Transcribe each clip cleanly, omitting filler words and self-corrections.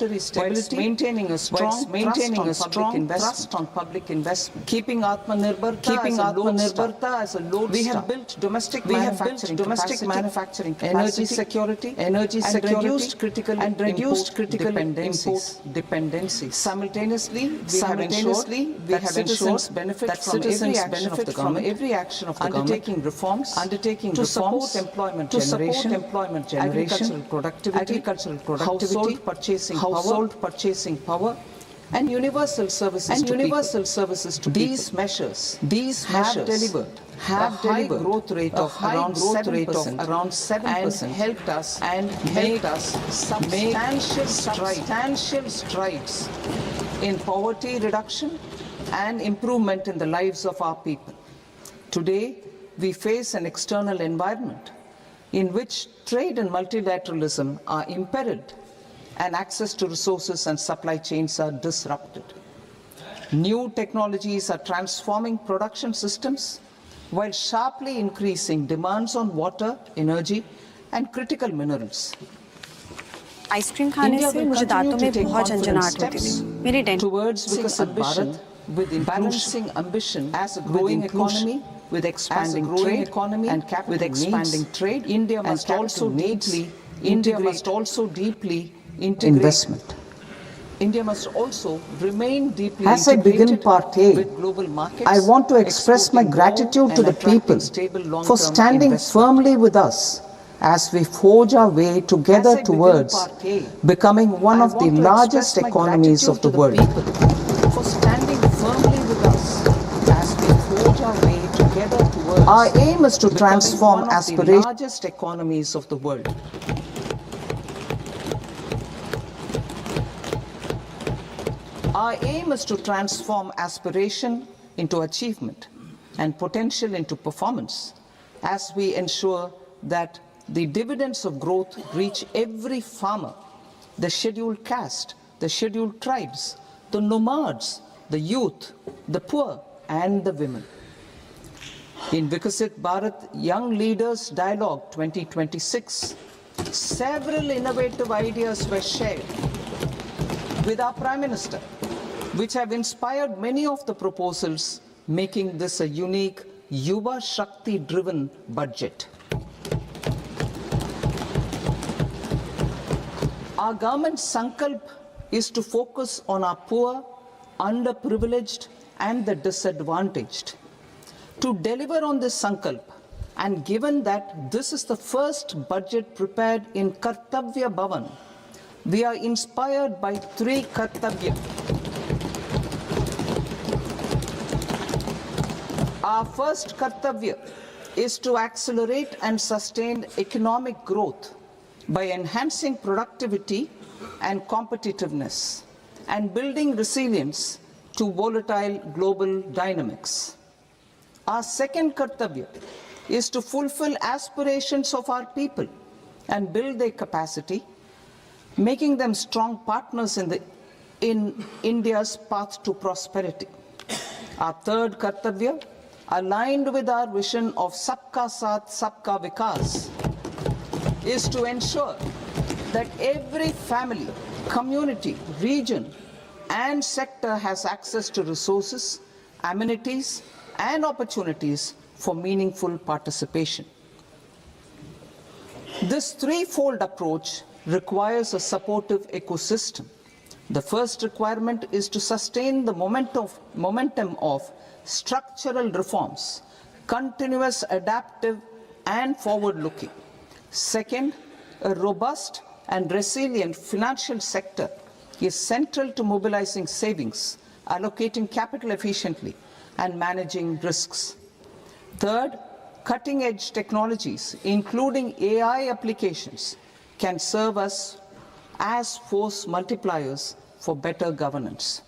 monetary stability, maintaining a strong trust on public investment, keeping Atmanirbharta as a lodestar. We have built domestic manufacturing capacity, energy security, and reduced critical import dependencies. Simultaneously, we have ensured that citizens benefit from every action of the government, undertaking reforms to support employment generation, agricultural productivity, household purchasing power, and universal services to people. These measures have delivered a high growth rate of around 7%, and helped us make substantial strides in poverty reduction and improvement in the lives of our people. Today, we face an external environment in which trade and multilateralism are imperiled and access to resources and supply chains are disrupted. New technologies are transforming production systems while sharply increasing demands on water, energy, and critical minerals. Ice cream खाने से मुझे दांतों में बहुत झंझनाहट होती थी। मेरी dentist towards Viksit Bharat with balancing ambition as a growing economy with expanding trade and expanding trade, India must also deeply integrate investment. India must also remain deeply As I begin part A, with global markets. I want to express my gratitude to the people for standing firmly with us as we forge our way together towards becoming one of the largest economies of the world. For standing firmly with us as we forge our way together towards our aim is to transform aspirations. Largest economies of the world. Our aim is to transform aspiration into achievement and potential into performance as we ensure that the dividends of growth reach every farmer, the scheduled caste, the scheduled tribes, the nomads, the youth, the poor, and the women. In Viksit Bharat Young Leaders Dialogue 2026, several innovative ideas were shared with our Prime Minister, which have inspired many of the proposals, making this a unique Yuva Shakti-driven budget. Our government's sankalp is to focus on our poor, underprivileged, and the disadvantaged. To deliver on this sankalp, and given that this is the first budget prepared in Kartavya Bhavan, we are inspired by three Kartavya. Our first Kartavya is to accelerate and sustain economic growth by enhancing productivity and competitiveness and building resilience to volatile global dynamics. Our second Kartavya is to fulfill aspirations of our people and build their capacity, making them strong partners in India's path to prosperity. Our third Kartavya, aligned with our vision of Sabka Saath, Sabka Vikas, is to ensure that every family, community, region, and sector has access to resources, amenities, and opportunities for meaningful participation. This threefold approach requires a supportive ecosystem. The first requirement is to sustain the momentum of structural reforms, continuous, adaptive, and forward-looking. Second, a robust and resilient financial sector is central to mobilizing savings, allocating capital efficiently, and managing risks. Third, cutting-edge technologies, including AI applications, can serve us as force multipliers for better governance.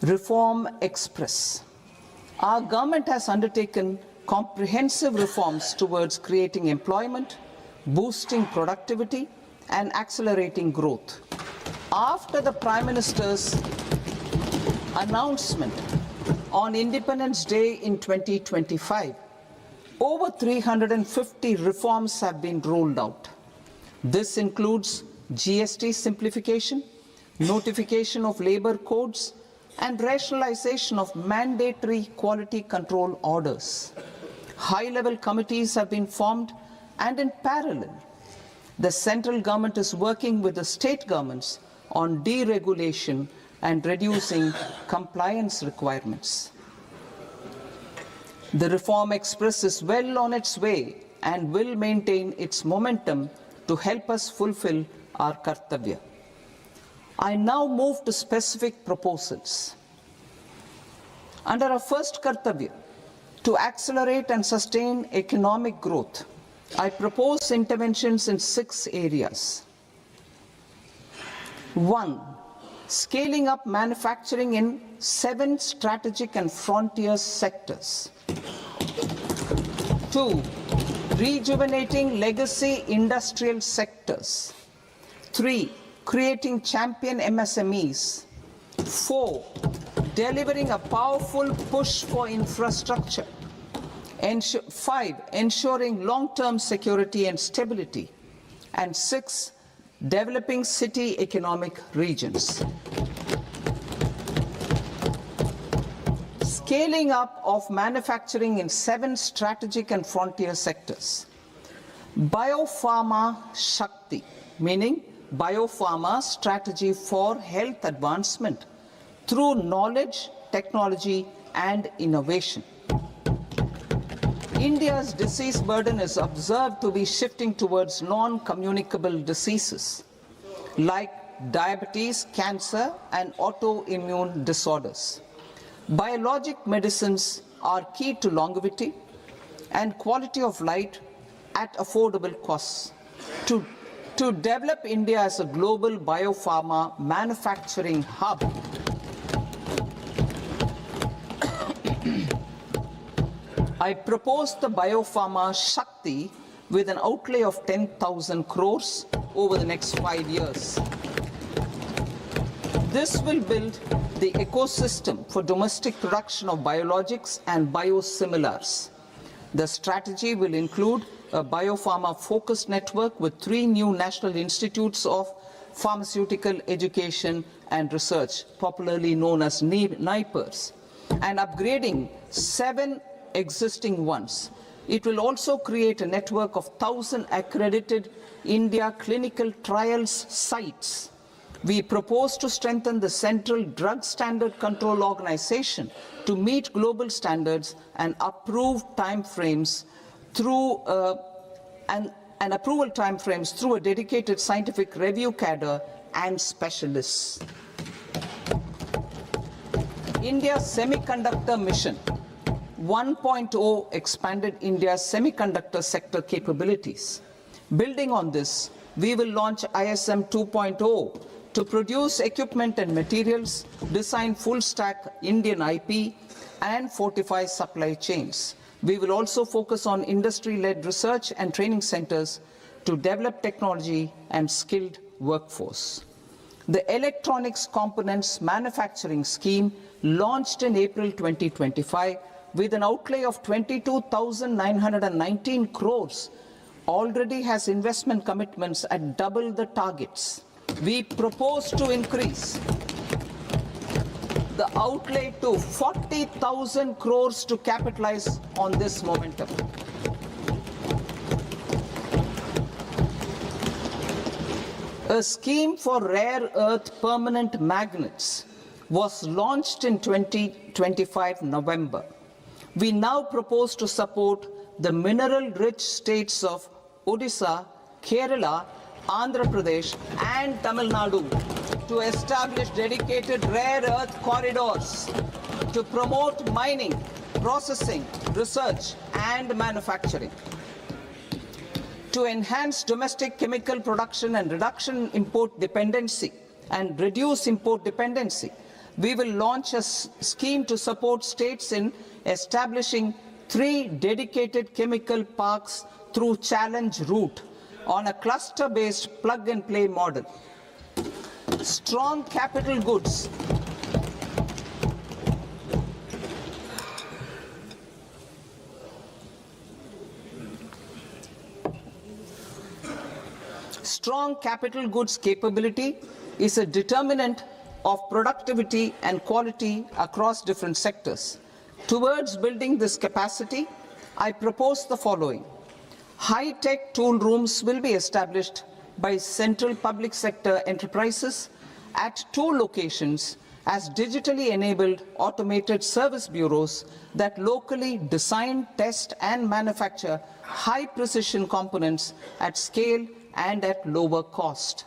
Reform Express. Our government has undertaken comprehensive reforms towards creating employment, boosting productivity, and accelerating growth. After the Prime Minister's announcement on Independence Day in 2025, over 350 reforms have been rolled out. This includes GST simplification, notification of labor codes, and rationalization of mandatory quality control orders. High-level committees have been formed, and in parallel, the central government is working with the state governments on deregulation and reducing compliance requirements. The Reform Express is well on its way and will maintain its momentum to help us fulfill our kartavya. I now move to specific proposals. Under our first kartavya, to accelerate and sustain economic growth, I propose interventions in 6 areas. 1. Scaling up manufacturing in 7 strategic and frontier sectors. 2. Rejuvenating legacy industrial sectors. 3. Creating champion MSMEs. 4. Delivering a powerful push for infrastructure. 5. Ensuring long-term security and stability. And 6. Developing city economic regions. Scaling up of manufacturing in 7 strategic and frontier sectors. Biopharma Shakti, meaning biopharma strategy for health advancement through knowledge, technology, and innovation. India's disease burden is observed to be shifting towards non-communicable diseases like diabetes, cancer, and autoimmune disorders. Biologic medicines are key to longevity and quality of life at affordable costs. To develop India as a global biopharma manufacturing hub, I propose the Biopharma Shakti with an outlay of 10,000 crores over the next 5 years. This will build the ecosystem for domestic production of biologics and biosimilars. The strategy will include a biopharma-focused network with 3 new national institutes of pharmaceutical education and research, popularly known as NIPERs, and upgrading 7 existing ones. It will also create a network of 1,000 accredited India clinical trials sites. We propose to strengthen the Central Drug Standard Control Organization to meet global standards and approve timeframes through and approval timeframes through a dedicated scientific review cadre and specialists. India's semiconductor mission 1.0 expanded India's semiconductor sector capabilities. Building on this, we will launch ISM 2.0 to produce equipment and materials, design full-stack Indian IP, and fortify supply chains. We will also focus on industry-led research and training centers to develop technology and skilled workforce. The Electronics Components Manufacturing Scheme, launched in April 2025, with an outlay of 22,919 crores, already has investment commitments at double the targets. We propose to increase the outlay to 40,000 crores to capitalize on this momentum. A scheme for rare earth permanent magnets was launched in 2025 November. We now propose to support the mineral-rich states of Odisha, Kerala, Andhra Pradesh, and Tamil Nadu to establish dedicated rare earth corridors to promote mining, processing, research, and manufacturing. To enhance domestic chemical production and reduction import dependency and reduce import dependency, we will launch a scheme to support states in establishing 3 dedicated chemical parks through challenge route on a cluster-based plug-and-play model. Strong capital goods. Strong capital goods capability is a determinant of productivity and quality across different sectors. Towards building this capacity, I propose the following. High-tech tool rooms will be established by central public sector enterprises at 2 locations as digitally enabled automated service bureaus that locally design, test and manufacture high-precision components at scale and at lower cost.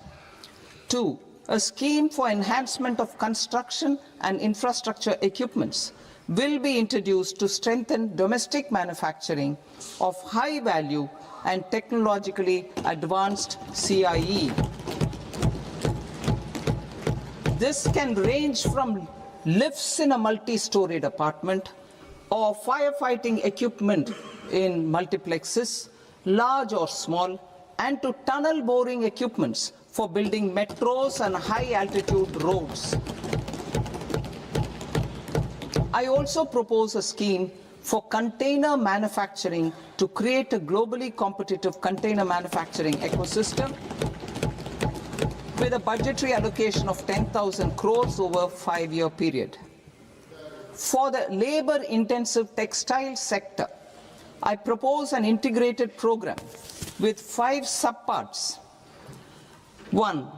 2. A scheme for enhancement of construction and infrastructure equipments will be introduced to strengthen domestic manufacturing of high-value and technologically advanced CIE. This can range from lifts in a multi-storied apartment or firefighting equipment in multiplexes, large or small, and to tunnel boring equipments for building metros and high-altitude roads. I also propose a scheme for container manufacturing to create a globally competitive container manufacturing ecosystem with a budgetary allocation of 10,000 crores over a 5-year period. For the labor-intensive textile sector, I propose an integrated program with 5 subparts. 1.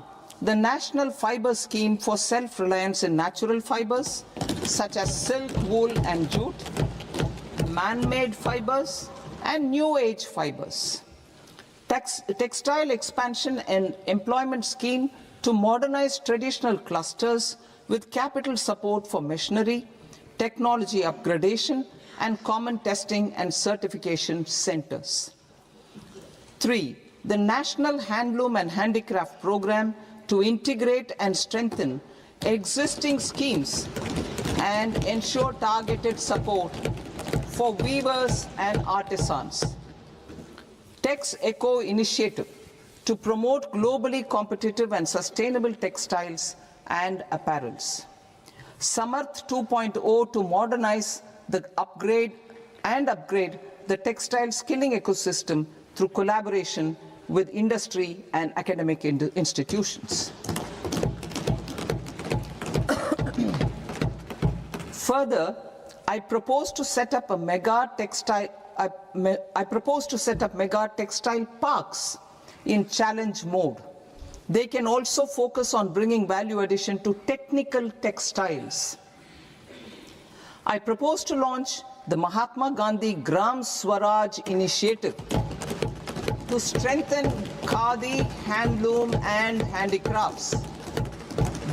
The National Fiber Scheme for Self-Reliance in Natural Fibers, such as silk, wool and jute, man-made fibers, and new-age fibers. Textile expansion and employment scheme to modernize traditional clusters with capital support for machinery, technology upgradation, and common testing and certification centers. 3. The National Handloom and Handicraft Program to integrate and strengthen existing schemes and ensure targeted support for weavers and artisans. Tex Eco Initiative to promote globally competitive and sustainable textiles and apparels. Samarth 2.0 to modernize the upgrade the textile skilling ecosystem through collaboration with industry and academic institutions. Further, I propose to set up mega textile parks in challenge mode. They can also focus on bringing value addition to technical textiles. I propose to launch the Mahatma Gandhi Gram Swaraj initiative to strengthen khadi, handloom and handicrafts.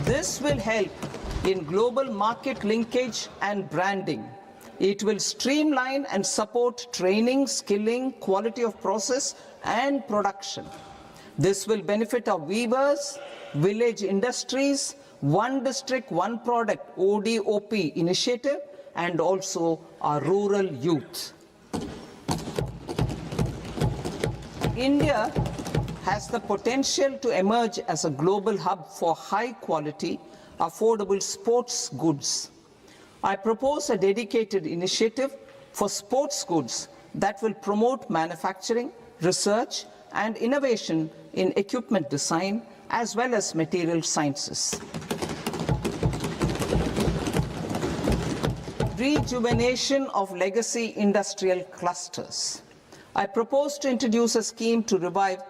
This will help in global market linkage and branding. It will streamline and support training, skilling, quality of process and production. This will benefit our weavers, village industries, one district, one product ODOP initiative, and also our rural youth. India has the potential to emerge as a global hub for high quality, affordable sports goods. I propose a dedicated initiative for sports goods that will promote manufacturing, research, and innovation in equipment design as well as material sciences. Rejuvenation of legacy industrial clusters. I propose to introduce a scheme to revive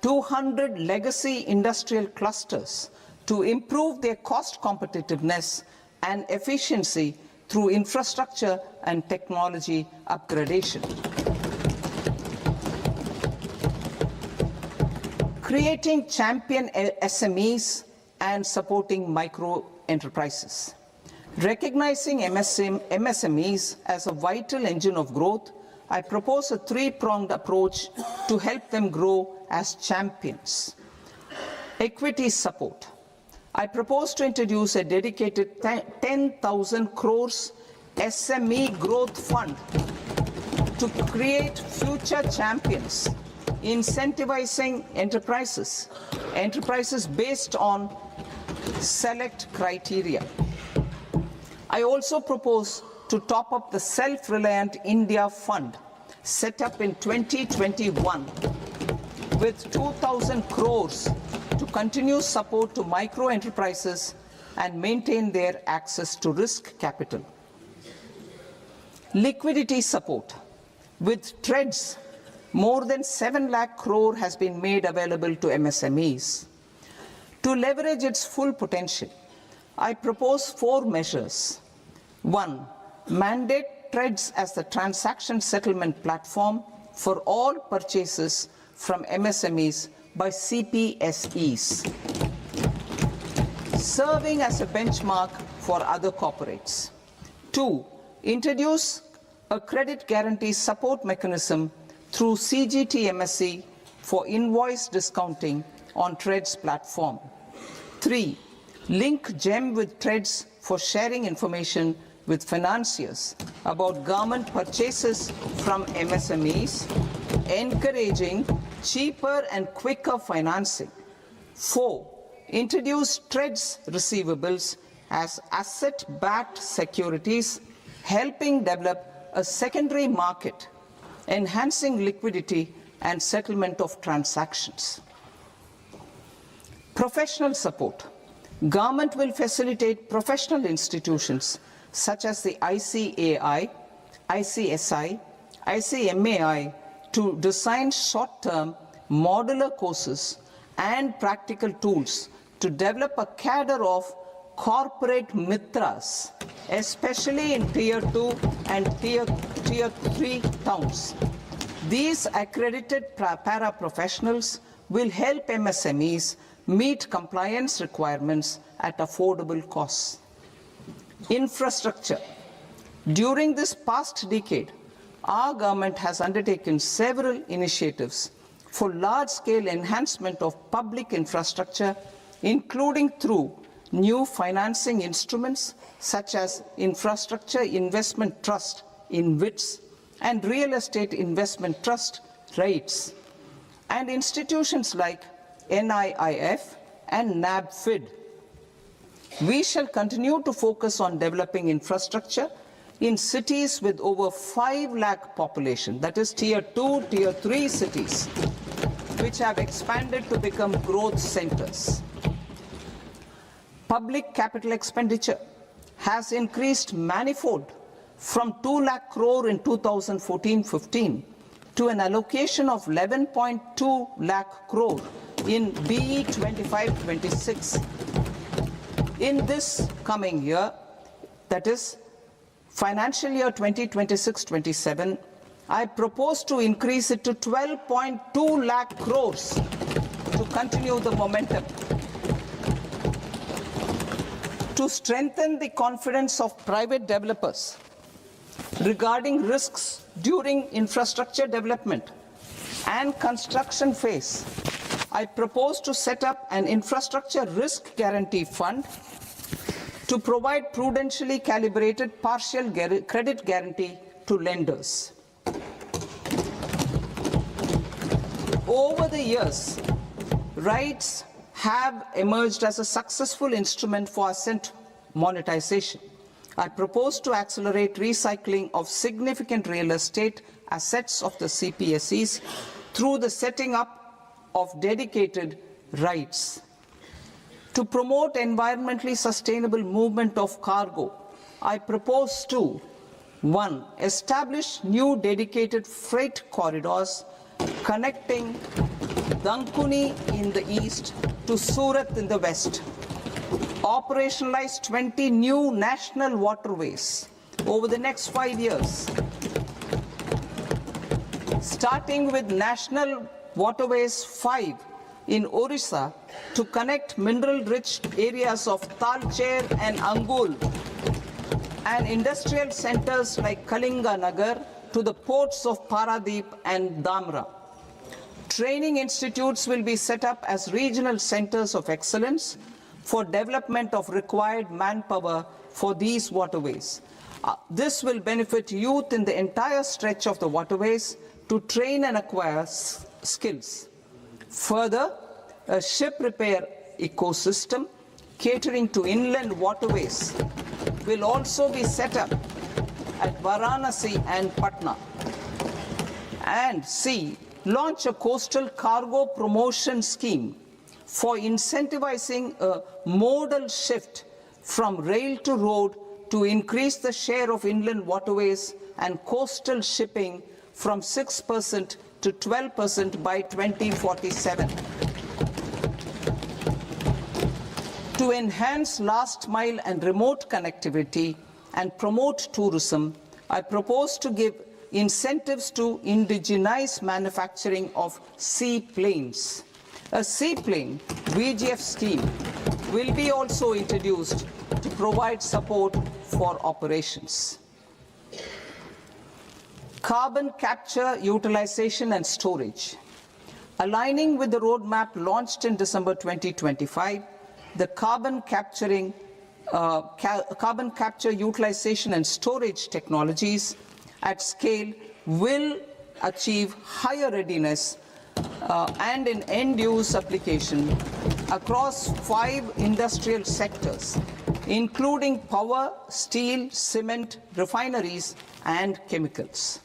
200 legacy industrial clusters to improve their cost competitiveness and efficiency through infrastructure and technology upgradation. Creating champion SMEs and supporting micro enterprises. Recognizing MSMEs as a vital engine of growth, I propose a 3-pronged approach to help them grow as champions. Equity support. I propose to introduce a dedicated 10,000 crores SME growth fund to create future champions, incentivizing enterprises based on select criteria. I also propose to top up the Self-Reliant India Fund set up in 2021 with 2,000 crores to continue support to micro enterprises and maintain their access to risk capital. Liquidity support. With TREDS, more than 7 lakh crore has been made available to MSMEs. To leverage its full potential, I propose 4 measures. 1. Mandate TREDS as the transaction settlement platform for all purchases from MSMEs by CPSEs, serving as a benchmark for other corporates. 2. Introduce a credit guarantee support mechanism through CGT-MSE for invoice discounting on TREDS platform. 3. Link GEM with TREDS for sharing information with financiers about government purchases from MSMEs, encouraging cheaper and quicker financing. 4. Introduce TREDS receivables as asset-backed securities, helping develop a secondary market, enhancing liquidity and settlement of transactions. Professional support. Government will facilitate professional institutions such as the ICAI, ICSI, ICMAI to design short-term modular courses and practical tools to develop a cadre of corporate mitras, especially in Tier 2 and Tier 3 towns. These accredited para-professionals will help MSMEs meet compliance requirements at affordable costs. Infrastructure. During this past decade, our government has undertaken several initiatives for large-scale enhancement of public infrastructure, including through new financing instruments such as Infrastructure Investment Trust (InvITs) and Real Estate Investment Trust (REITs), and institutions like NIIF and NABFID. We shall continue to focus on developing infrastructure in cities with over 5 lakh population, that is Tier 2, Tier 3 cities, which have expanded to become growth centers. Public capital expenditure has increased manifold from 2 lakh crore in 2014-15 to an allocation of 11.2 lakh crore in BE 25-26. In this coming year, that is financial year 2026-27, I propose to increase it to 12.2 lakh crores to continue the momentum. To strengthen the confidence of private developers regarding risks during infrastructure development and construction phase, I propose to set up an infrastructure risk guarantee fund to provide prudentially calibrated partial credit guarantee to lenders. Over the years, REITs have emerged as a successful instrument for asset monetization. I propose to accelerate recycling of significant real estate assets of the CPSEs through the setting up of dedicated REITs. To promote environmentally sustainable movement of cargo, I propose to 1. Establish new dedicated freight corridors connecting Dankuni in the east to Surat in the west. Operationalize 20 new national waterways over the next 5 years, starting with National Waterways 5 in Orissa to connect mineral-rich areas of Talcher and Angul and industrial centers like Kalinga Nagar to the ports of Paradeep and Dhamra. Training institutes will be set up as regional centers of excellence for development of required manpower for these waterways. This will benefit youth in the entire stretch of the waterways to train and acquire skills. Further, a ship repair ecosystem catering to inland waterways will also be set up at Varanasi and Patna. And C, launch a coastal cargo promotion scheme for incentivizing a modal shift from rail to road to increase the share of inland waterways and coastal shipping from 6% to 12% by 2047. To enhance last mile and remote connectivity and promote tourism, I propose to give incentives to indigenize manufacturing of seaplanes. A seaplane VGF scheme will be also introduced to provide support for operations. Carbon capture, utilization and storage. Aligning with the roadmap launched in December 2025, the carbon capture, utilization and storage technologies at scale will achieve higher readiness and in end-use application across 5 industrial sectors, including power, steel, cement, refineries, and chemicals.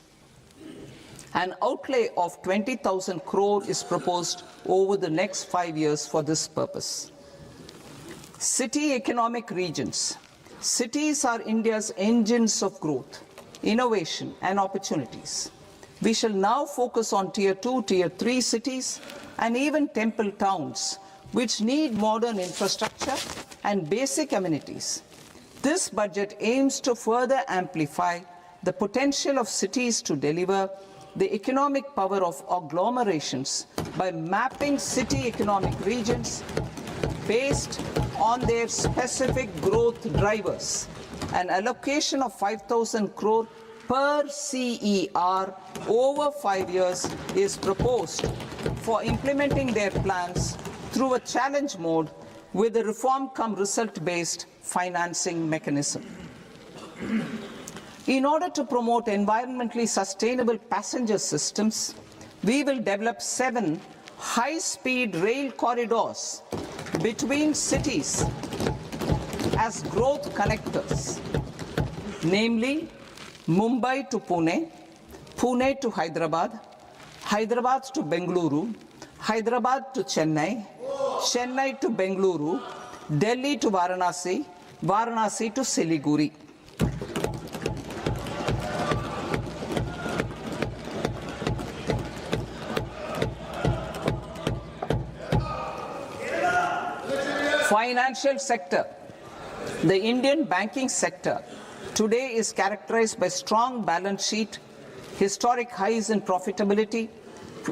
An outlay of 20,000 crore is proposed over the next 5 years for this purpose. City economic regions. Cities are India's engines of growth, innovation, and opportunities. We shall now focus on Tier 2, Tier 3 cities, and even temple towns, which need modern infrastructure and basic amenities. This budget aims to further amplify the potential of cities to deliver the economic power of agglomerations by mapping city economic regions based on their specific growth drivers. An allocation of 5,000 crore per CER over 5 years is proposed for implementing their plans through a challenge mode with a reform-cum-result-based financing mechanism. In order to promote environmentally sustainable passenger systems, we will develop 7 high-speed rail corridors between cities as growth connectors, namely Mumbai to Pune, Pune to Hyderabad, Hyderabad to Bengaluru, Hyderabad to Chennai, Chennai to Bengaluru, Delhi to Varanasi, Varanasi to Siliguri. Financial sector. The Indian banking sector today is characterized by strong balance sheet, historic highs in profitability,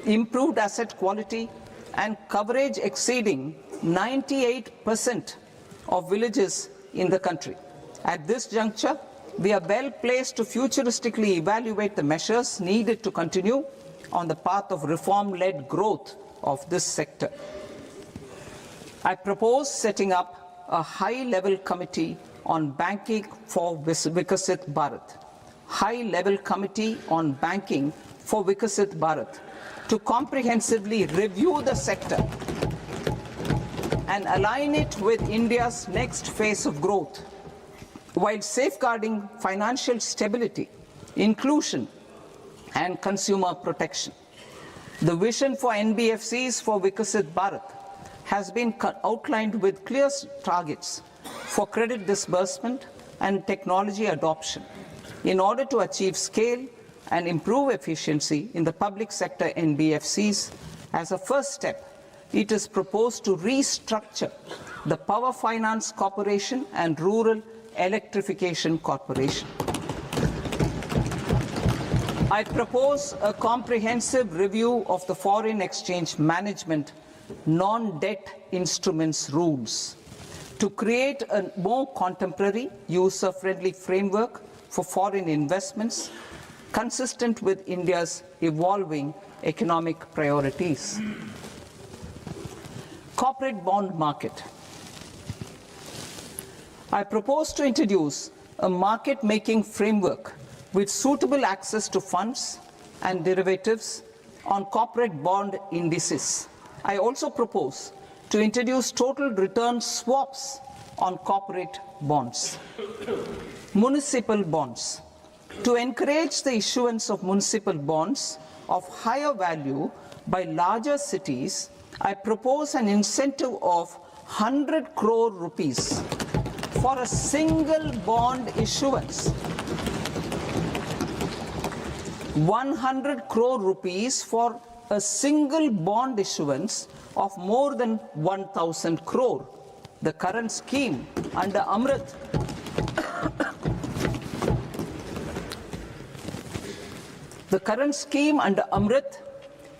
improved asset quality, and coverage exceeding 98% of villages in the country. At this juncture, we are well placed to futuristically evaluate the measures needed to continue on the path of reform-led growth of this sector. I propose setting up a high-level committee on banking for Vikasit Bharat. High-level committee on banking for Vikasit Bharat to comprehensively review the sector and align it with India's next phase of growth, while safeguarding financial stability, inclusion, and consumer protection. The vision for NBFCs for Vikasit Bharat has been outlined with clear targets for credit disbursement and technology adoption in order to achieve scale and improve efficiency in the public sector NBFCs. As a first step, it is proposed to restructure the Power Finance Corporation and Rural Electrification Corporation. I propose a comprehensive review of the foreign exchange management non-debt instruments rules to create a more contemporary, user-friendly framework for foreign investments consistent with India's evolving economic priorities. Corporate bond market. I propose to introduce a market-making framework with suitable access to funds and derivatives on corporate bond indices. I also propose to introduce total return swaps on corporate bonds. Municipal bonds. To encourage the issuance of municipal bonds, of higher value by larger cities, I propose an incentive of 100 crore rupees for a single bond issuance. 100 crore rupees for a single bond issuance of more than 1,000 crore. The current scheme under Amrit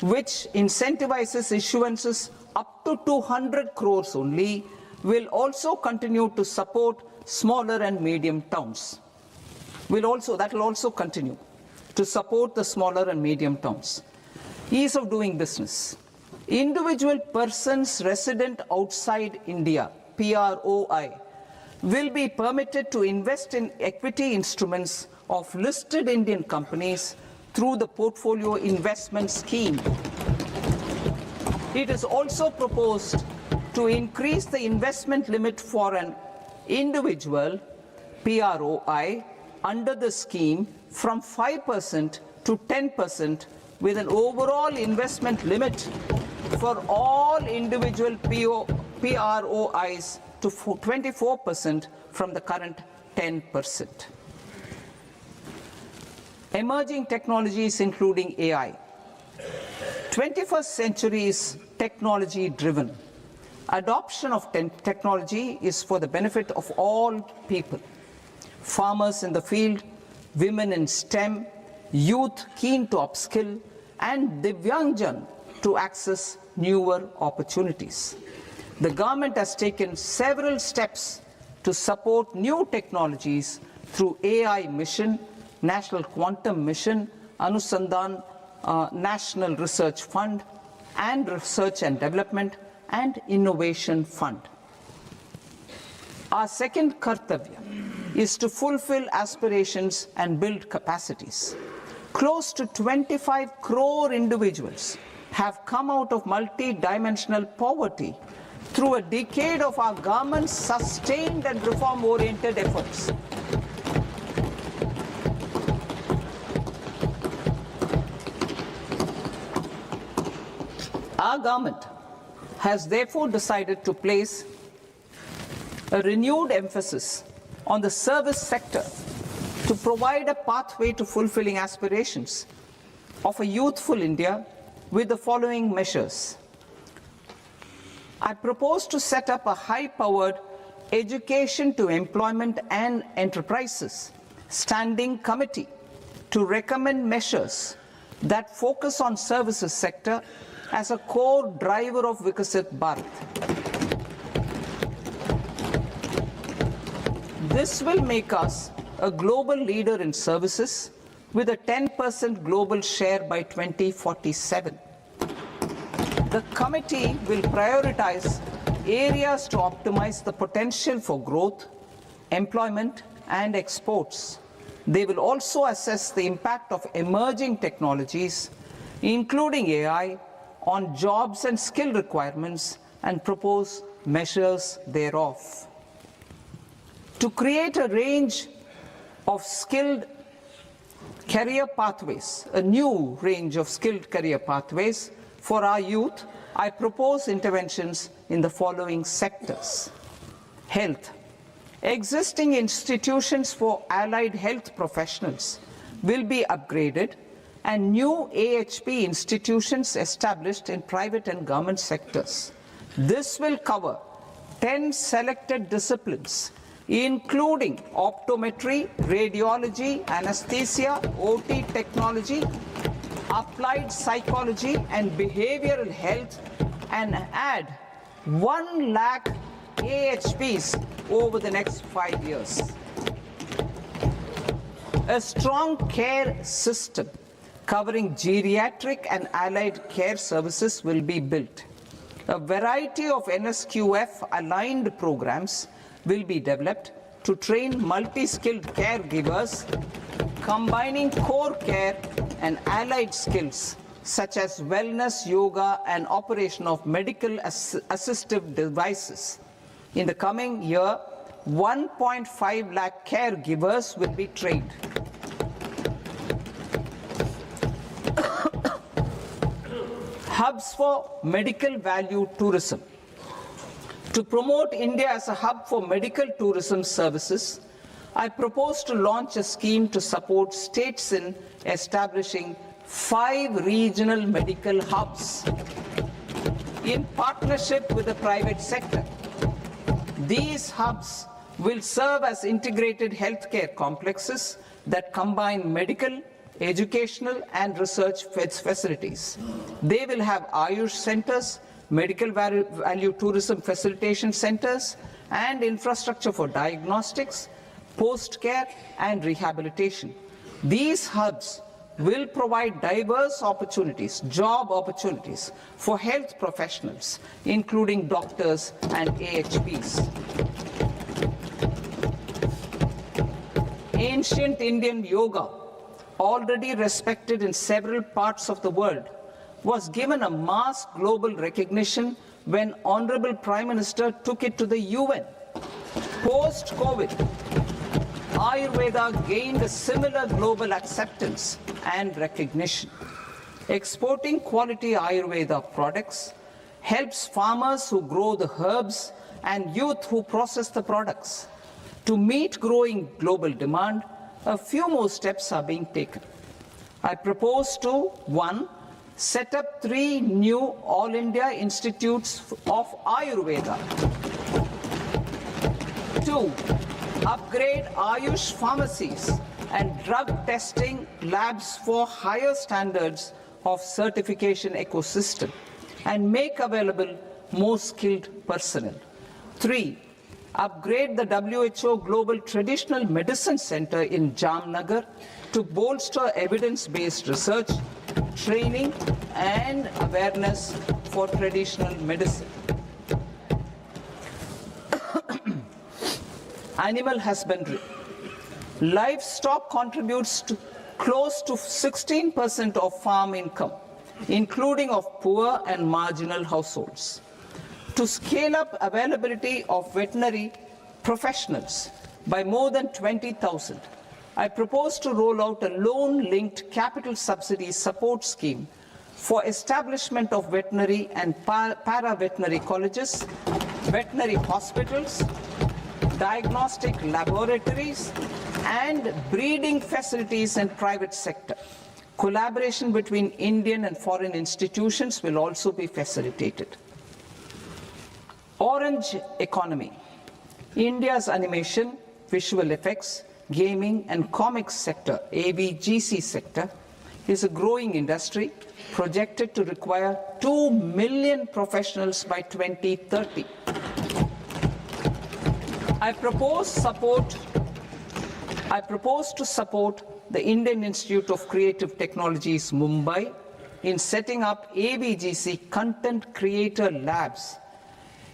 which incentivizes issuances up to 200 crores only, will also continue to support smaller and medium towns. That will also continue to support the smaller and medium towns. Ease of doing business. Individual persons resident outside India, PROI, will be permitted to invest in equity instruments of listed Indian companies through the Portfolio Investment Scheme. It is also proposed to increase the investment limit for an individual PROI under the scheme from 5% to 10%, with an overall investment limit for all individual PROIs to 24% from the current 10%. Emerging technologies including AI. 21st century is technology driven. Adoption of technology is for the benefit of all people. Farmers in the field, women in STEM, youth keen to upskill, and Divyangjan to access newer opportunities. The government has taken several steps to support new technologies through AI Mission, National Quantum Mission, Anusandhan National Research Fund, and Research and Development and Innovation Fund. Our second kartavya is to fulfill aspirations and build capacities. Close to 25 crore individuals have come out of multi-dimensional poverty through a decade of our government's sustained and reform-oriented efforts. Our government has therefore decided to place a renewed emphasis on the service sector to provide a pathway to fulfilling aspirations of a youthful India with the following measures. I propose to set up a high-powered education to employment and enterprises standing committee to recommend measures that focus on services sector as a core driver of Vikasit Bharat. This will make us a global leader in services with a 10% global share by 2047. The committee will prioritize areas to optimize the potential for growth, employment, and exports. They will also assess the impact of emerging technologies, including AI, on jobs and skill requirements and propose measures thereof. To create a range of skilled career pathways, a new range of skilled career pathways for our youth, I propose interventions in the following sectors. Health. Existing institutions for allied health professionals will be upgraded and new AHP institutions established in private and government sectors. This will cover 10 selected disciplines, including optometry, radiology, anesthesia, OT technology, applied psychology and behavioral health, and add 1 lakh AHPs over the next 5 years. A strong care system covering geriatric and allied care services will be built. A variety of NSQF-aligned programs will be developed to train multi-skilled caregivers, combining core care and allied skills such as wellness, yoga, and operation of medical assistive devices. In the coming year, 1.5 lakh caregivers will be trained. Hubs for medical value tourism. To promote India as a hub for medical tourism services, I propose to launch a scheme to support states in establishing 5 regional medical hubs in partnership with the private sector. These hubs will serve as integrated healthcare complexes that combine medical, educational and research facilities. They will have Ayush centers, medical value tourism facilitation centers, and infrastructure for diagnostics, post-care and rehabilitation. These hubs will provide diverse opportunities, job opportunities for health professionals, including doctors and AHPs. Ancient Indian yoga, already respected in several parts of the world, was given a mass global recognition when Honorable Prime Minister took it to the UN. Post-COVID, Ayurveda gained a similar global acceptance and recognition. Exporting quality Ayurveda products helps farmers who grow the herbs and youth who process the products. To meet growing global demand, a few more steps are being taken. I propose to, 1, set up 3 new All India Institutes of Ayurveda. 2, upgrade Ayush pharmacies and drug testing labs for higher standards of certification ecosystem and make available more skilled personnel. 3, upgrade the WHO Global Traditional Medicine Center in Jamnagar to bolster evidence-based research, training and awareness for traditional medicine. Animal husbandry. Livestock contributes to close to 16% of farm income, including of poor and marginal households. To scale up availability of veterinary professionals by more than 20,000, I propose to roll out a loan-linked capital subsidy support scheme for establishment of veterinary and para-veterinary colleges, veterinary hospitals, diagnostic laboratories, and breeding facilities in private sector. Collaboration between Indian and foreign institutions will also be facilitated. Orange economy. India's animation, visual effects, gaming and comics sector, AVGC sector, is a growing industry projected to require 2 million professionals by 2030. I propose to support the Indian Institute of Creative Technologies, Mumbai, in setting up AVGC content creator labs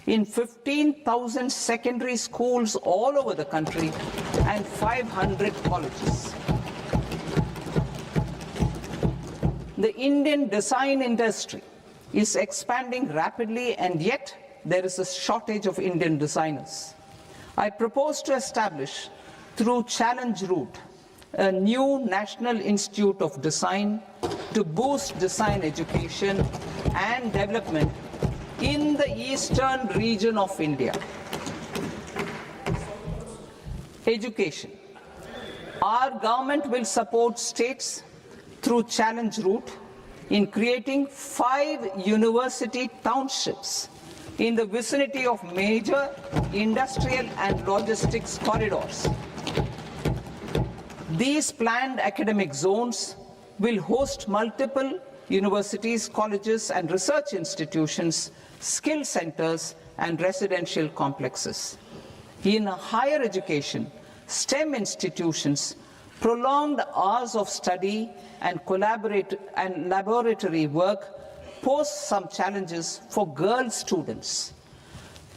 in 15,000 secondary schools all over the country and 500 colleges. The Indian design industry is expanding rapidly, and yet there is a shortage of Indian designers. I propose to establish, through Challenge Route, a new National Institute of Design to boost design education and development in the eastern region of India. Education. Our government will support states through Challenge Route in creating 5 university townships in the vicinity of major industrial and logistics corridors. These planned academic zones will host multiple universities, colleges and research institutions, skill centers and residential complexes. In higher education, STEM institutions, prolonged hours of study and laboratory work pose some challenges for girl students.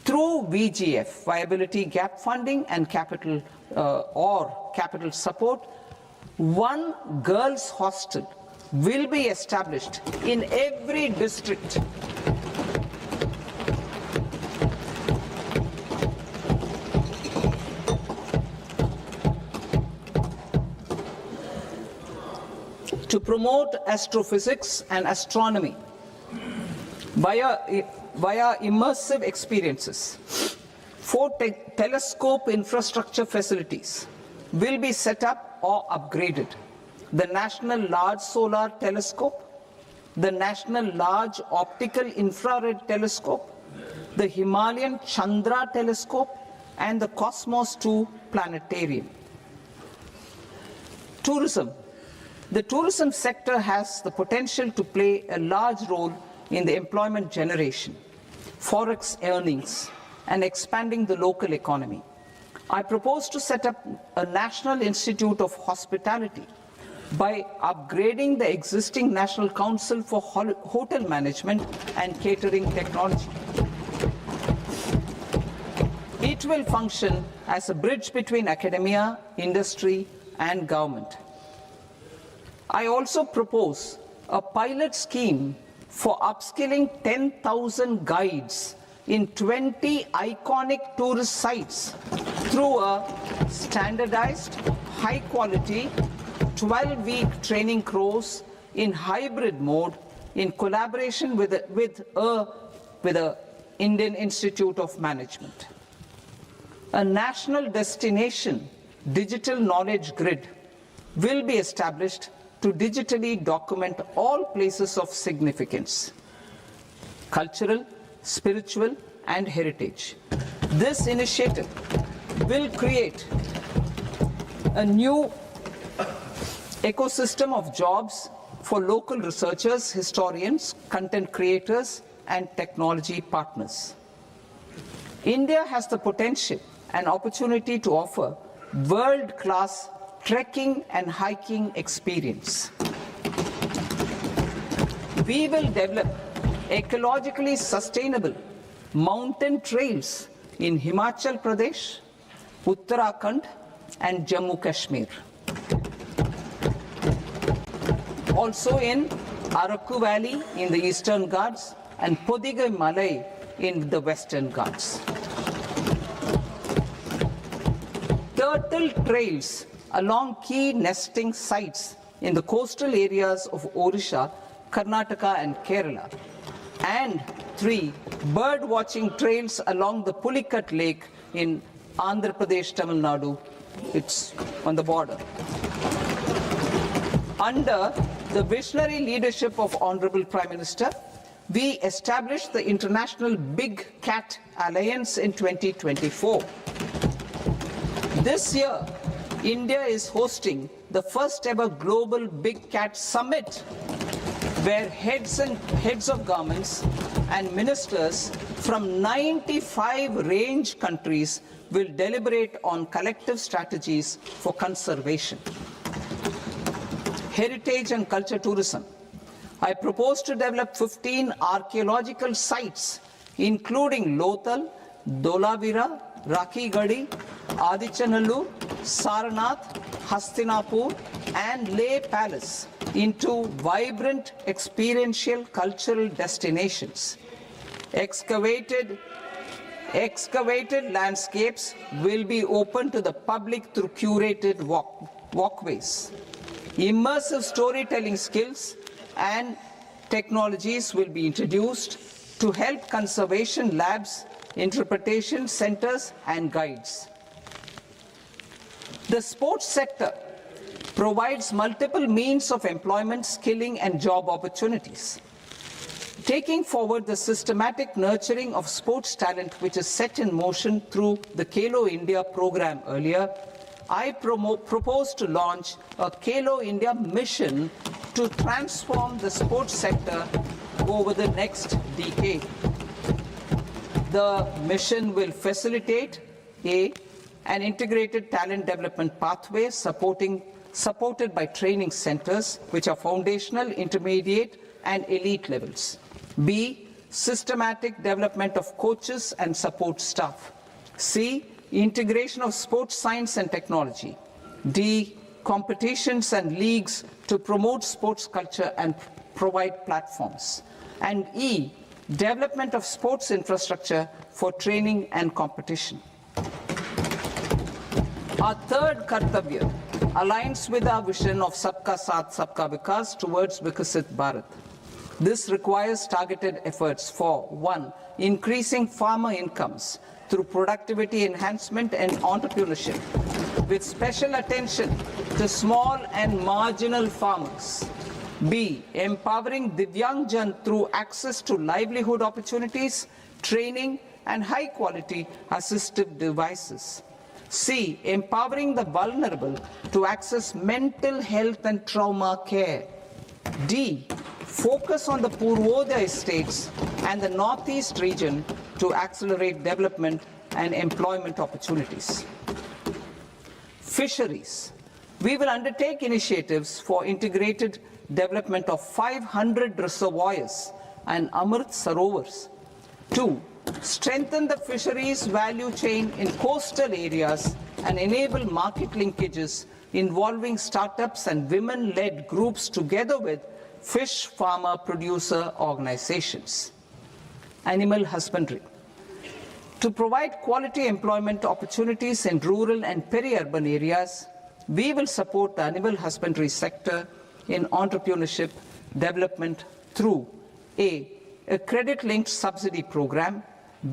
Through VGF, Viability Gap Funding and capital support, 1 girls' hostel will be established in every district. To promote astrophysics and astronomy, via immersive experiences. 4 telescope infrastructure facilities will be set up or upgraded. The National Large Solar Telescope, the National Large Optical Infrared Telescope, the Himalayan Chandra Telescope, and the Cosmos 2 Planetarium. Tourism. The tourism sector has the potential to play a large role in the employment generation, forex earnings, and expanding the local economy. I propose to set up a National Institute of Hospitality by upgrading the existing National Council for Hotel Management and Catering Technology. It will function as a bridge between academia, industry, and government. I also propose a pilot scheme for upskilling 10,000 guides in 20 iconic tourist sites through a standardized, high-quality, 12-week training course in hybrid mode in collaboration with the Indian Institute of Management. A national destination digital knowledge grid will be established to digitally document all places of significance, cultural, spiritual, and heritage. This initiative will create a new ecosystem of jobs for local researchers, historians, content creators, and technology partners. India has the potential and opportunity to offer world-class trekking and hiking experience. We will develop ecologically sustainable mountain trails in Himachal Pradesh, Uttarakhand, and Jammu Kashmir. Also in Araku Valley in the Eastern Ghats and Podigai Malai in the Western Ghats. Turtle trails along key nesting sites in the coastal areas of Odisha, Karnataka, and Kerala. And 3 bird watching trails along the Pulikat Lake in Andhra Pradesh, Tamil Nadu. It's on the border. Under the visionary leadership of Honorable Prime Minister, we established the International Big Cat Alliance in 2024. This year, India is hosting the first ever Global Big Cat Summit, where heads of governments and ministers from 95 range countries will deliberate on collective strategies for conservation. Heritage and culture tourism. I propose to develop 15 archaeological sites, including Lothal, Dolavira, Rakhi-Gadi, Adichanallur, Saranath, Hastinapur, and Leh Palace into vibrant experiential cultural destinations. Excavated landscapes will be open to the public through curated walkways. Immersive storytelling skills and technologies will be introduced to help conservation labs, interpretation centers, and guides. The sports sector provides multiple means of employment, skilling, and job opportunities. Taking forward the systematic nurturing of sports talent which is set in motion through the Khelo India program earlier, I propose to launch a Khelo India mission to transform the sports sector over the next decade. The mission will facilitate an integrated talent development pathway supported by training centers which are foundational, intermediate, and elite levels. B, systematic development of coaches and support staff. C, integration of sports science and technology. D, competitions and leagues to promote sports culture and provide platforms. And E, development of sports infrastructure for training and competition. Our third Kartavya aligns with our vision of Sabka Saath, Sabka Vikas towards Vikasit Bharat. This requires targeted efforts for 1. Increasing farmer incomes through productivity enhancement and entrepreneurship, with special attention to small and marginal farmers. B. Empowering Divyangjan through access to livelihood opportunities, training, and high-quality assistive devices. C. Empowering the vulnerable to access mental health and trauma care. D. Focus on the Purvodaya states and the Northeast region to accelerate development and employment opportunities. Fisheries. We will undertake initiatives for integrated development of 500 reservoirs and Amrit Sarovars. 2. Strengthen the fisheries value chain in coastal areas and enable market linkages involving startups and women-led groups together with fish farmer producer organizations. Animal husbandry. To provide quality employment opportunities in rural and peri-urban areas, we will support the animal husbandry sector in entrepreneurship development through A. A credit-linked subsidy program,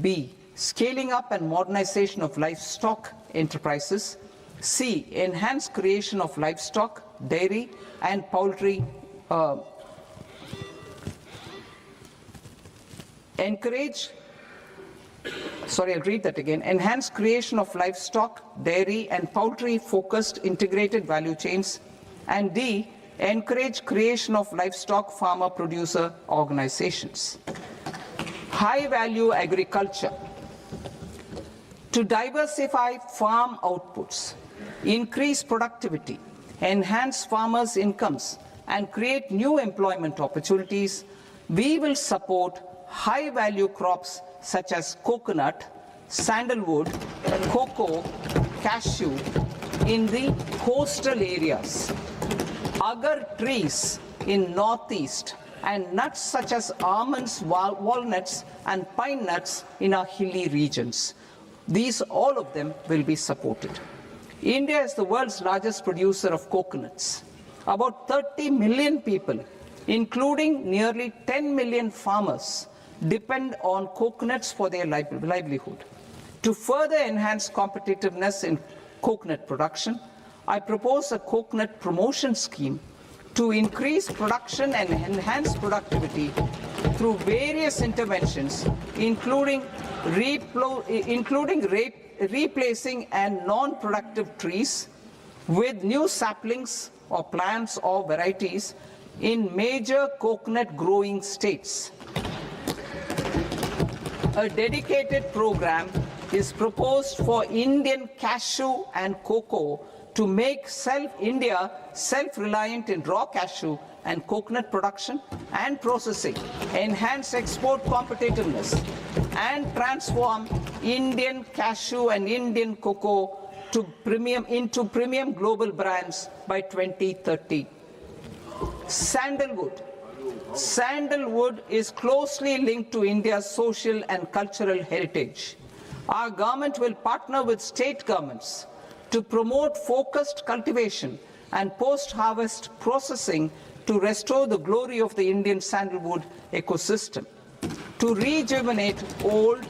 B. Scaling up and modernization of livestock enterprises, C. Enhanced creation of livestock, dairy, and poultry Enhanced creation of livestock, dairy, and poultry-focused integrated value chains. And D. Encourage creation of livestock farmer-producer organizations. High-value agriculture. To diversify farm outputs, increase productivity, enhance farmers' incomes, and create new employment opportunities, we will support high-value crops such as coconut, sandalwood, cocoa, cashew in the coastal areas, agar trees in northeast, and nuts such as almonds, walnuts, and pine nuts in our hilly regions. These, all of them, will be supported. India is the world's largest producer of coconuts. About 30 million people, including nearly 10 million farmers, depend on coconuts for their livelihood. To further enhance competitiveness in coconut production, I propose a coconut promotion scheme to increase production and enhance productivity through various interventions, including replacing and non-productive trees with new saplings or plants or varieties in major coconut growing states. A dedicated program is proposed for Indian cashew and cocoa to make India self-reliant in raw cashew and coconut production and processing, enhance export competitiveness, and transform Indian cashew and Indian cocoa into premium global brands by 2030. Sandalwood. Sandalwood is closely linked to India's social and cultural heritage. Our government will partner with state governments to promote focused cultivation and post-harvest processing to restore the glory of the Indian sandalwood ecosystem, to rejuvenate old,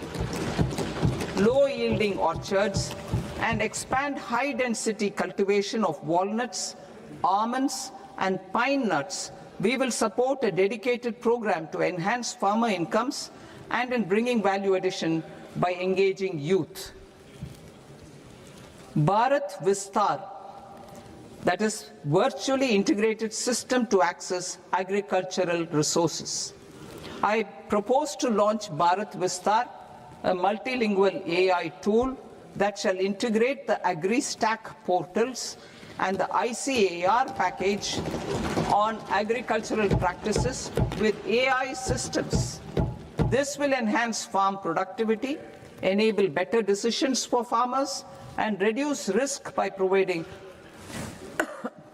low-yielding orchards, and expand high-density cultivation of walnuts, almonds, and pine nuts. We will support a dedicated program to enhance farmer incomes and in bringing value addition by engaging youth. Bharat Vistar, that is virtually integrated system to access agricultural resources. I propose to launch Bharat Vistar, a multilingual AI tool that shall integrate the AgriStack portals and the ICAR package on agricultural practices with AI systems. This will enhance farm productivity, enable better decisions for farmers, and reduce risk by providing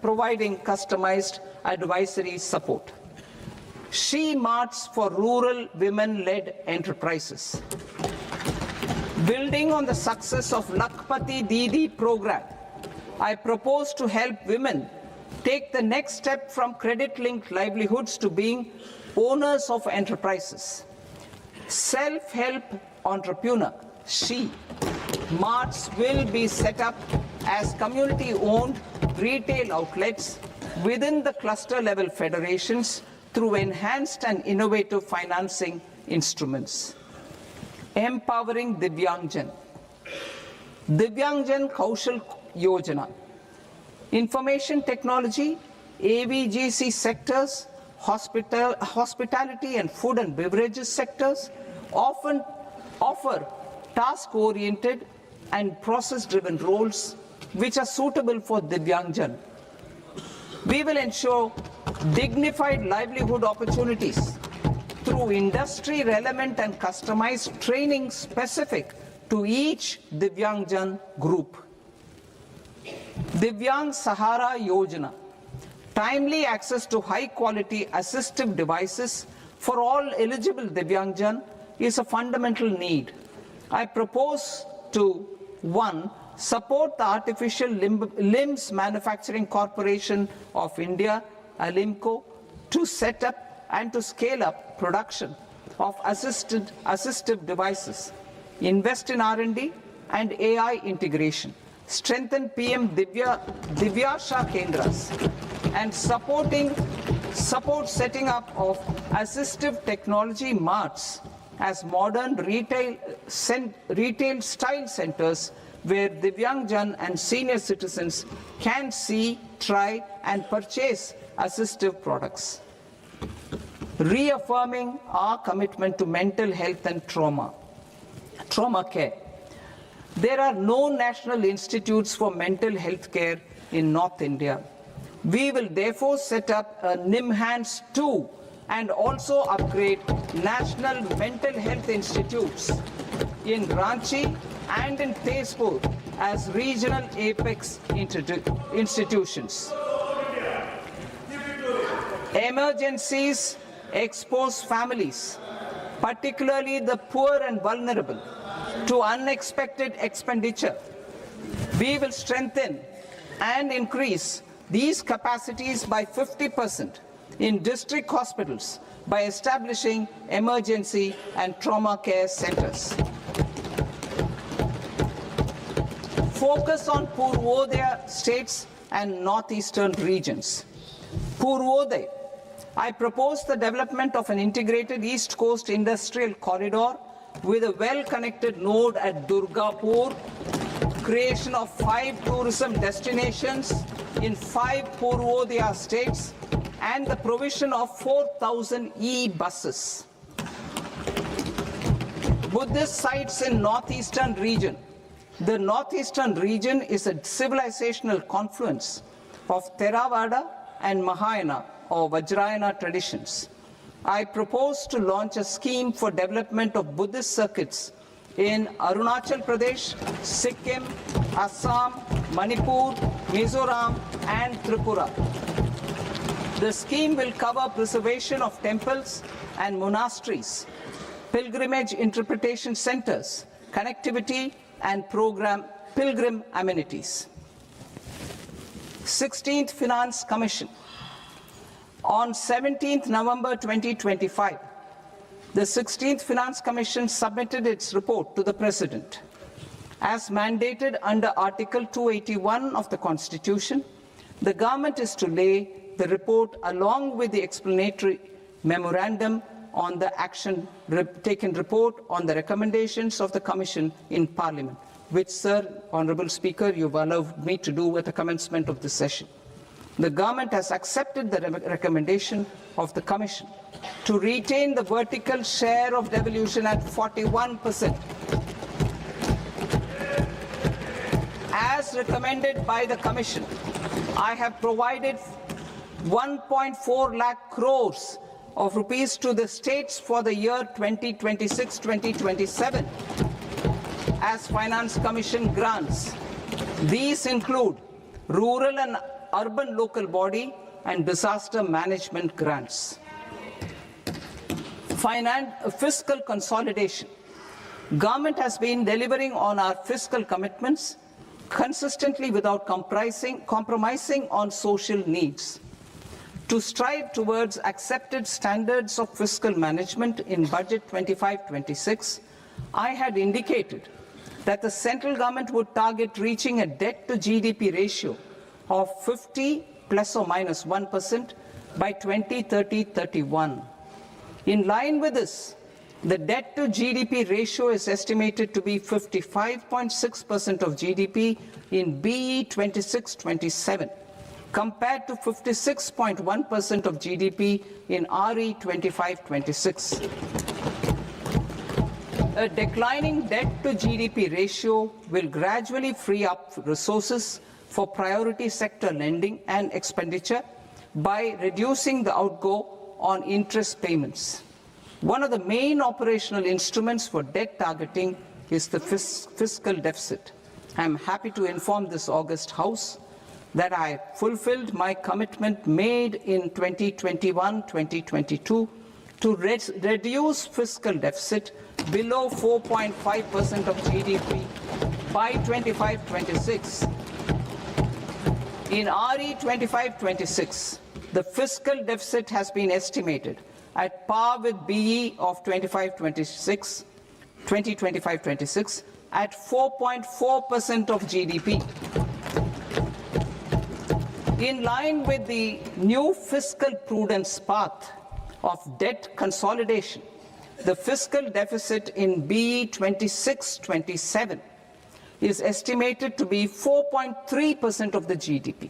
customized advisory support. She-Marts for rural women-led enterprises. Building on the success of Lakpati Didi program, I propose to help women take the next step from credit-linked livelihoods to being owners of enterprises, self-help entrepreneur, she, marts will be set up as community-owned retail outlets within the cluster-level federations through enhanced and innovative financing instruments. Empowering Divyangjan. Divyangjan Kaushal Yojana. Information technology, AVGC sectors, hospitality and food and beverages sectors often offer task-oriented and process-driven roles which are suitable for Divyangjan. We will ensure dignified livelihood opportunities through industry-relevant and customized training specific to each Divyangjan group. Divyang Sahara Yojana. Timely access to high-quality assistive devices for all eligible Divyangjan is a fundamental need. I propose to 1. Support the Artificial Limbs Manufacturing Corporation of India, Alimco, to set up and to scale up production of assistive devices, invest in R&D and AI integration, strengthen PM Divyasha Kendras, and support setting up of assistive technology marts as modern retail style centers where Divyangjan and senior citizens can see, try and purchase assistive products. Reaffirming our commitment to mental health and trauma care. There are no national institutes for mental health care in North India. We will therefore set up a NIMHANS 2 and also upgrade national mental health institutes in Ranchi and in Tezpur as regional apex institutions. Emergencies expose families, particularly the poor and vulnerable, to unexpected expenditure. We will strengthen and increase these capacities by 50% in district hospitals by establishing emergency and trauma care centers. Focus on Purvodaya states and northeastern regions. Purvodaya. I propose the development of an integrated East Coast industrial corridor with a well-connected node at Durgapur, creation of 5 tourism destinations in 5 Purvodaya states, and the provision of 4,000 e-buses. Buddhist sites in northeastern region. The northeastern region is a civilizational confluence of Theravada and Mahayana or Vajrayana traditions. I propose to launch a scheme for development of Buddhist circuits in Arunachal Pradesh, Sikkim, Assam, Manipur, Mizoram, and Tripura. The scheme will cover preservation of temples and monasteries, pilgrimage interpretation centers, connectivity, and pilgrim amenities. 16th Finance Commission. On 17th November 2025, the 16th Finance Commission submitted its report to the President. As mandated under Article 281 of the Constitution, the government is to lay the report along with the explanatory memorandum on the action taken report on the recommendations of the Commission in Parliament, which, Sir, Honourable Speaker, you've allowed me to do at the commencement of this session. The government has accepted the recommendation of the Commission to retain the vertical share of devolution at 41%. As recommended by the Commission, I have provided 1.4 lakh crores of rupees to the states for the year 2026-2027 as Finance Commission grants. These include rural and urban local body and disaster management grants. Fiscal consolidation. Government has been delivering on our fiscal commitments consistently without compromising on social needs. To strive towards accepted standards of fiscal management in Budget 25-26, I had indicated that the central government would target reaching a debt to GDP ratio of 50 plus or minus 1% by 2030-31. In line with this, the debt to GDP ratio is estimated to be 55.6% of GDP in BE 26-27, compared to 56.1% of GDP in RE 25-26. A declining debt to GDP ratio will gradually free up resources for priority sector lending and expenditure by reducing the outgo on interest payments. One of the main operational instruments for debt targeting is the fiscal deficit. I am happy to inform this august House that I fulfilled my commitment made in 2021-2022 to reduce fiscal deficit below 4.5% of GDP by 25-26. In RE 25-26, the fiscal deficit has been estimated at par with BE of 2025-26 at 4.4% of GDP. In line with the new fiscal prudence path of debt consolidation, the fiscal deficit in BE 26-27 is estimated to be 4.3% of the GDP.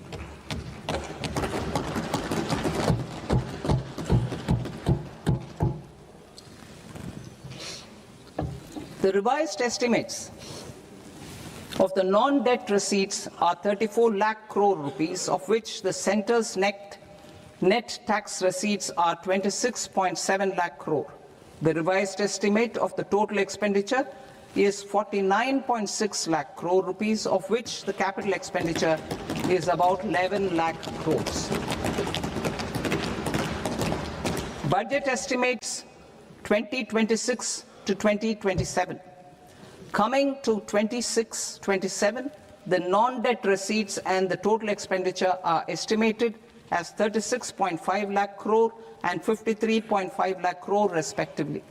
The revised estimates of the non-debt receipts are 34 lakh crore rupees, of which the centre's net tax receipts are 26.7 lakh crore. The revised estimate of the total expenditure is 49.6 lakh crore rupees, of which the capital expenditure is about 11 lakh crores. Budget estimates 2026 to 2027. Coming to 26-27, the non-debt receipts and the total expenditure are estimated as 36.5 lakh crore and 53.5 lakh crore respectively.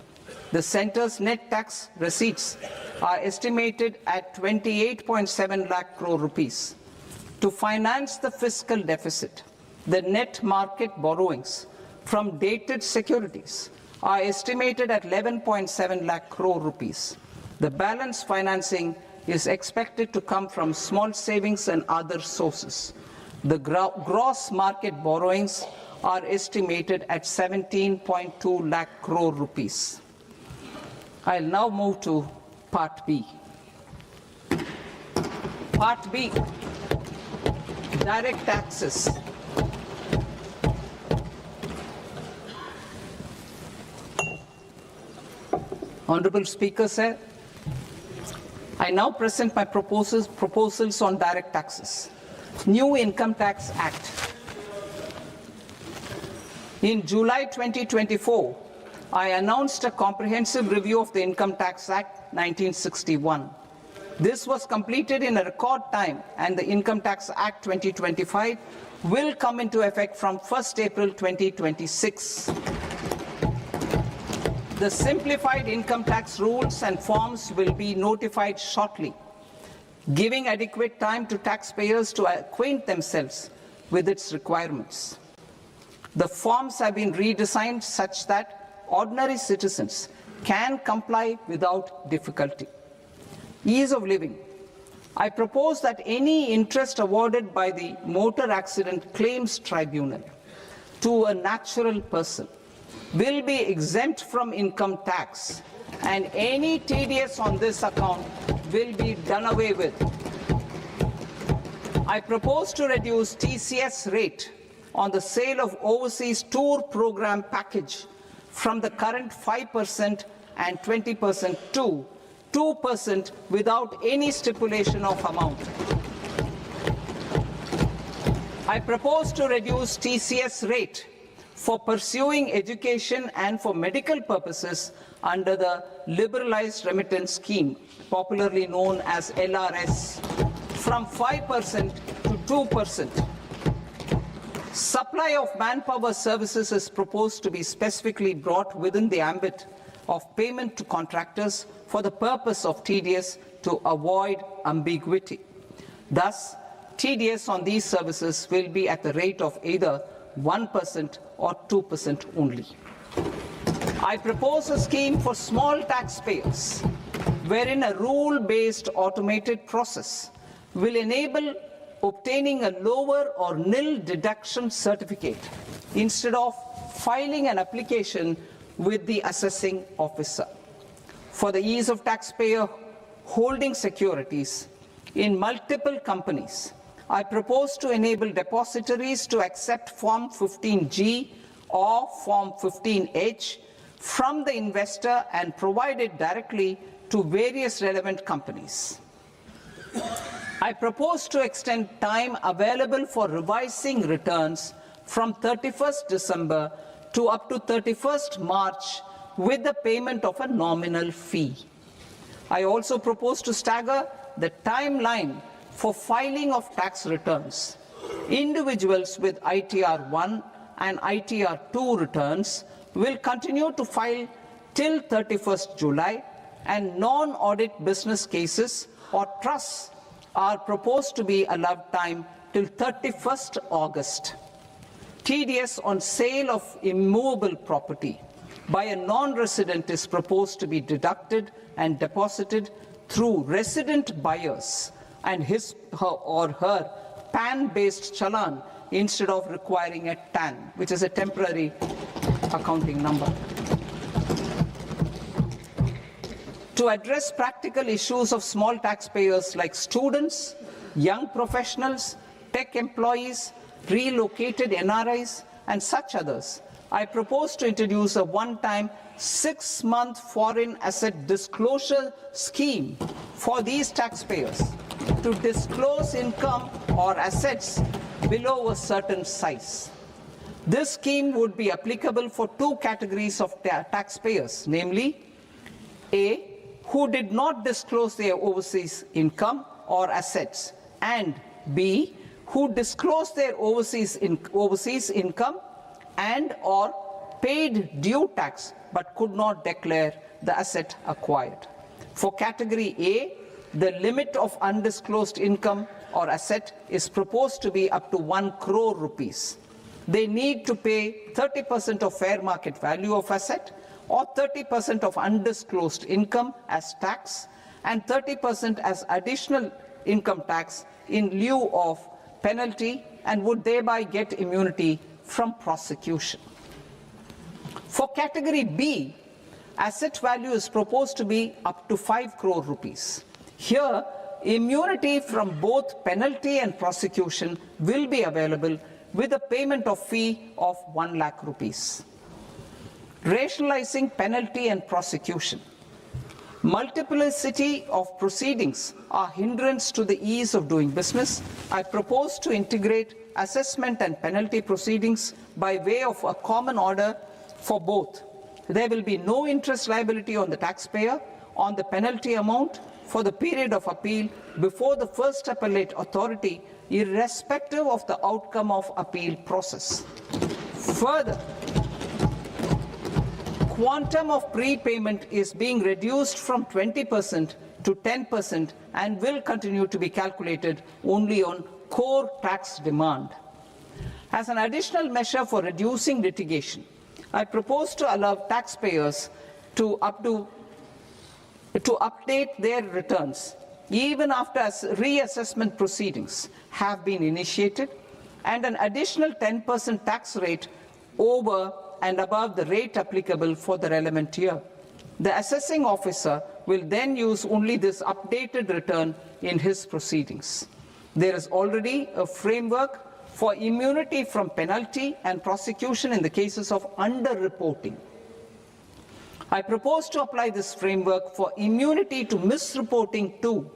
The centre's net tax receipts are estimated at 28.7 lakh crore rupees. To finance the fiscal deficit, the net market borrowings from dated securities are estimated at 11.7 lakh crore rupees. The balance financing is expected to come from small savings and other sources. The gross market borrowings are estimated at 17.2 lakh crore rupees. I'll now move to Part B. Part B, direct taxes. Honorable Speaker, sir, I now present my proposals on direct taxes. New Income Tax Act. In July 2024, I announced a comprehensive review of the Income Tax Act 1961. This was completed in a record time, and the Income Tax Act 2025 will come into effect from 1st April 2026. The simplified income tax rules and forms will be notified shortly, giving adequate time to taxpayers to acquaint themselves with its requirements. The forms have been redesigned such that ordinary citizens can comply without difficulty. Ease of living. I propose that any interest awarded by the Motor Accident Claims Tribunal to a natural person will be exempt from income tax, and any TDS on this account will be done away with. I propose to reduce TCS rate on the sale of overseas tour program package from the current 5% and 20% to 2% without any stipulation of amount. I propose to reduce TCS rate for pursuing education and for medical purposes under the Liberalized Remittance Scheme, popularly known as LRS, from 5% to 2%. Supply of manpower services is proposed to be specifically brought within the ambit of payment to contractors for the purpose of TDS to avoid ambiguity. Thus, TDS on these services will be at the rate of either 1% or 2% only. I propose a scheme for small taxpayers wherein a rule-based automated process will enable obtaining a lower or nil deduction certificate instead of filing an application with the assessing officer. For the ease of taxpayer holding securities in multiple companies, I propose to enable depositories to accept Form 15G or Form 15H from the investor and provide it directly to various relevant companies. I propose to extend time available for revising returns from 31st December to up to 31st March with the payment of a nominal fee. I also propose to stagger the timeline for filing of tax returns. Individuals with ITR 1 and ITR 2 returns will continue to file till 31st July, and non-audit business cases or trusts are proposed to be allowed time till 31st August. TDS on sale of immovable property by a non-resident is proposed to be deducted and deposited through resident buyers and his or her PAN-based challan instead of requiring a TAN, which is a temporary accounting number. To address practical issues of small taxpayers like students, young professionals, tech employees, relocated NRIs, and such others, I propose to introduce a one-time 6-month foreign asset disclosure scheme for these taxpayers to disclose income or assets below a certain size. This scheme would be applicable for two categories of taxpayers, namely, A, who did not disclose their overseas income or assets, and B, who disclosed their overseas income and or paid due tax but could not declare the asset acquired. For category A, the limit of undisclosed income or asset is proposed to be up to 1 crore rupees. They need to pay 30% of fair market value of asset or 30% of undisclosed income as tax and 30% as additional income tax in lieu of penalty, and would thereby get immunity from prosecution. For category B, asset value is proposed to be up to 5 crore rupees. Here, immunity from both penalty and prosecution will be available with a payment of fee of 1 lakh rupees. Rationalizing penalty and prosecution. Multiplicity of proceedings are hindrance to the ease of doing business. I propose to integrate assessment and penalty proceedings by way of a common order for both. There will be no interest liability on the taxpayer on the penalty amount for the period of appeal before the first appellate authority, irrespective of the outcome of appeal process. Further, quantum of prepayment is being reduced from 20% to 10% and will continue to be calculated only on core tax demand. As an additional measure for reducing litigation, I propose to allow taxpayers to update their returns even after reassessment proceedings have been initiated, and an additional 10% tax rate over and above the rate applicable for the relevant year. The assessing officer will then use only this updated return in his proceedings. There is already a framework for immunity from penalty and prosecution in the cases of underreporting. I propose to apply this framework for immunity to misreporting too.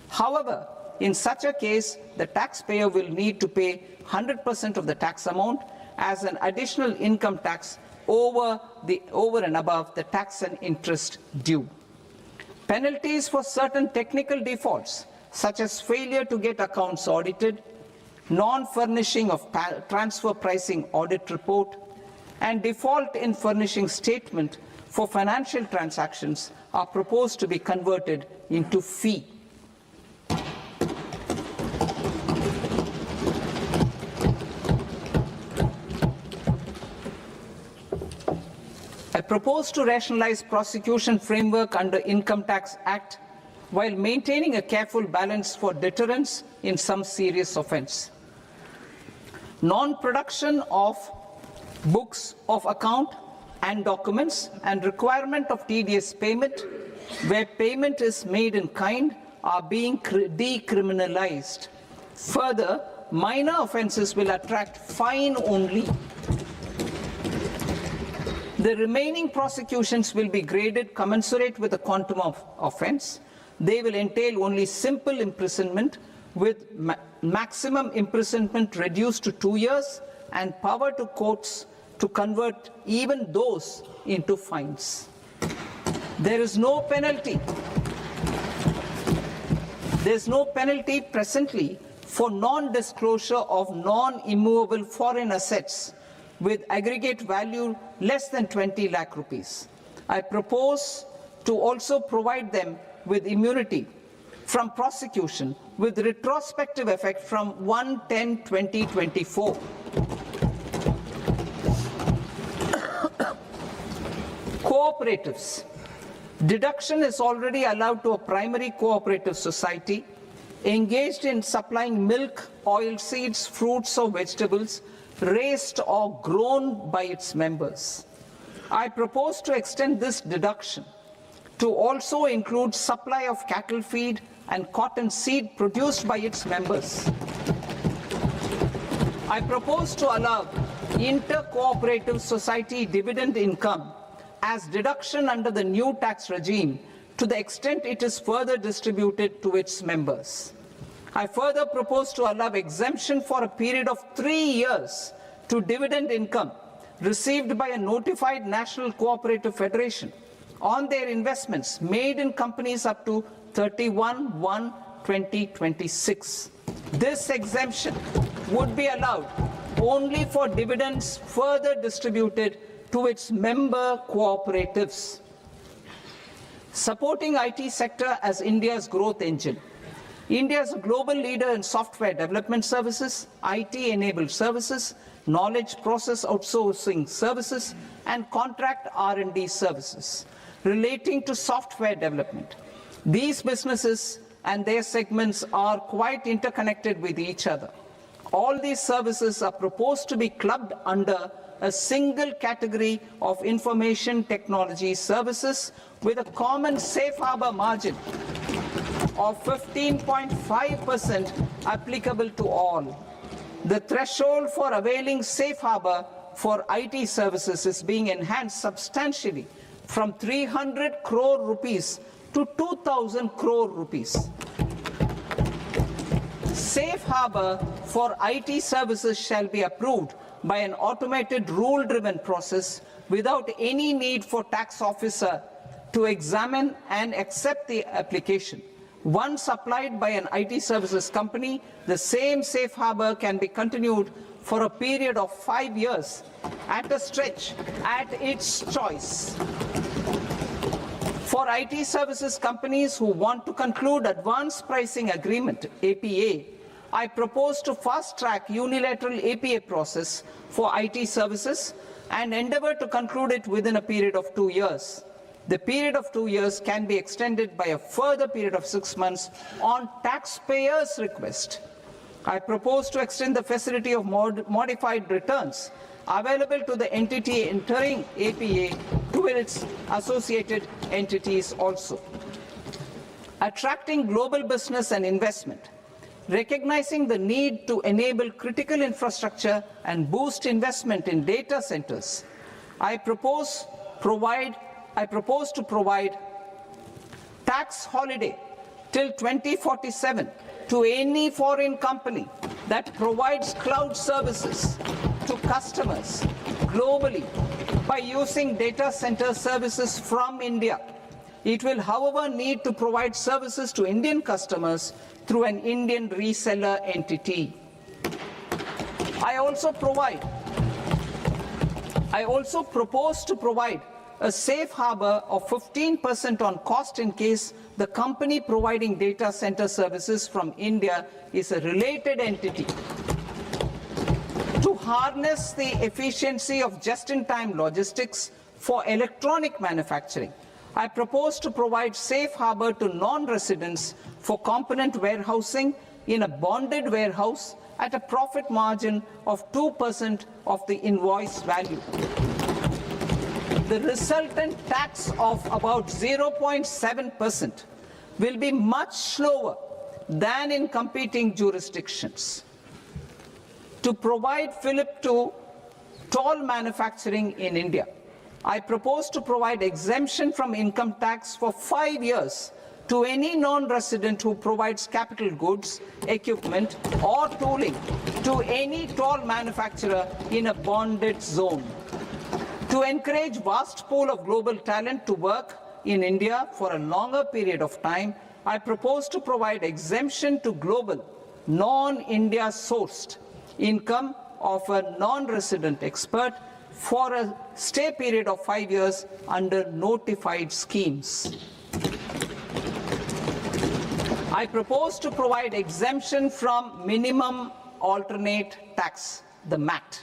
However, in such a case, the taxpayer will need to pay 100% of the tax amount as an additional income tax over and above the tax and interest due. Penalties for certain technical defaults, such as failure to get accounts audited, non-furnishing of transfer pricing audit report, and default in furnishing statement for financial transactions are proposed to be converted into fee. I propose to rationalize prosecution framework under Income Tax Act while maintaining a careful balance for deterrence in some serious offence. Non-production of books of account and documents and requirement of TDS payment where payment is made in kind are being decriminalized. Further, minor offences will attract fine only. The remaining prosecutions will be graded commensurate with the quantum of offence. They will entail only simple imprisonment with maximum imprisonment reduced to 2 years and power to courts to convert even those into fines. There is no penalty. There is no penalty presently for non-disclosure of non-immovable foreign assets with aggregate value less than 20 lakh rupees. I propose to also provide them with immunity from prosecution with retrospective effect from 1/10/2024. Cooperatives. Deduction is already allowed to a primary cooperative society engaged in supplying milk, oilseeds, fruits or vegetables raised or grown by its members. I propose to extend this deduction to also include supply of cattle feed and cotton seed produced by its members. I propose to allow inter-cooperative society dividend income as deduction under the new tax regime to the extent it is further distributed to its members. I further propose to allow exemption for a period of 3 years to dividend income received by a notified national cooperative federation on their investments made in companies up to 31/1/2026. This exemption would be allowed only for dividends further distributed to its member cooperatives. Supporting IT sector as India's growth engine. India is a global leader in software development services, IT-enabled services, knowledge process outsourcing services, and contract R&D services relating to software development. These businesses and their segments are quite interconnected with each other. All these services are proposed to be clubbed under a single category of information technology services with a common safe harbor margin of 15.5% applicable to all. The threshold for availing safe harbor for IT services is being enhanced substantially from 300 crore rupees to 2,000 crore rupees. Safe harbor for IT services shall be approved by an automated rule-driven process without any need for tax officer to examine and accept the application. Once applied by an IT services company, the same safe harbor can be continued for a period of 5 years at a stretch at its choice. For IT services companies who want to conclude advanced pricing agreement, APA, I propose to fast-track unilateral APA process for IT services and endeavor to conclude it within a period of 2 years. The period of 2 years can be extended by a further period of 6 months on taxpayers' request. I propose to extend the facility of modified returns available to the entity entering APA to its associated entities also. Attracting global business and investment. Recognizing the need to enable critical infrastructure and boost investment in data centers, I propose to provide tax holiday till 2047 to any foreign company that provides cloud services to customers globally by using data center services from India. It will, however, need to provide services to Indian customers through an Indian reseller entity. I also propose to provide a safe harbor of 15% on cost in case the company providing data center services from India is a related entity. To harness the efficiency of just-in-time logistics for electronic manufacturing, I propose to provide safe harbor to non-residents for component warehousing in a bonded warehouse at a profit margin of 2% of the invoice value. The resultant tax of about 0.7% will be much lower than in competing jurisdictions. To provide fillip to toll manufacturing in India, I propose to provide exemption from income tax for 5 years to any non-resident who provides capital goods, equipment, or tooling to any toll manufacturer in a bonded zone. To encourage vast pool of global talent to work in India for a longer period of time, I propose to provide exemption to global, non-India sourced income of a non-resident expert for a stay period of 5 years under notified schemes. I propose to provide exemption from minimum alternate tax, the MAT,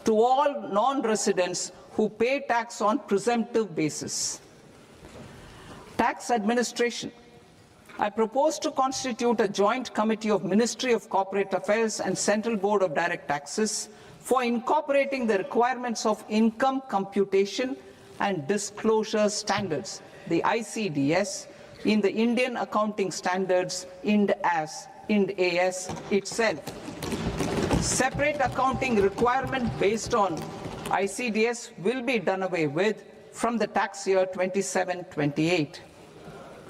to all non-residents who pay tax on presumptive basis. Tax administration. I propose to constitute a joint committee of Ministry of Corporate Affairs and Central Board of Direct Taxes for incorporating the requirements of income computation and disclosure standards, the ICDS, in the Indian Accounting Standards, IND AS itself. Separate accounting requirement based on ICDS will be done away with from the tax year 27-28.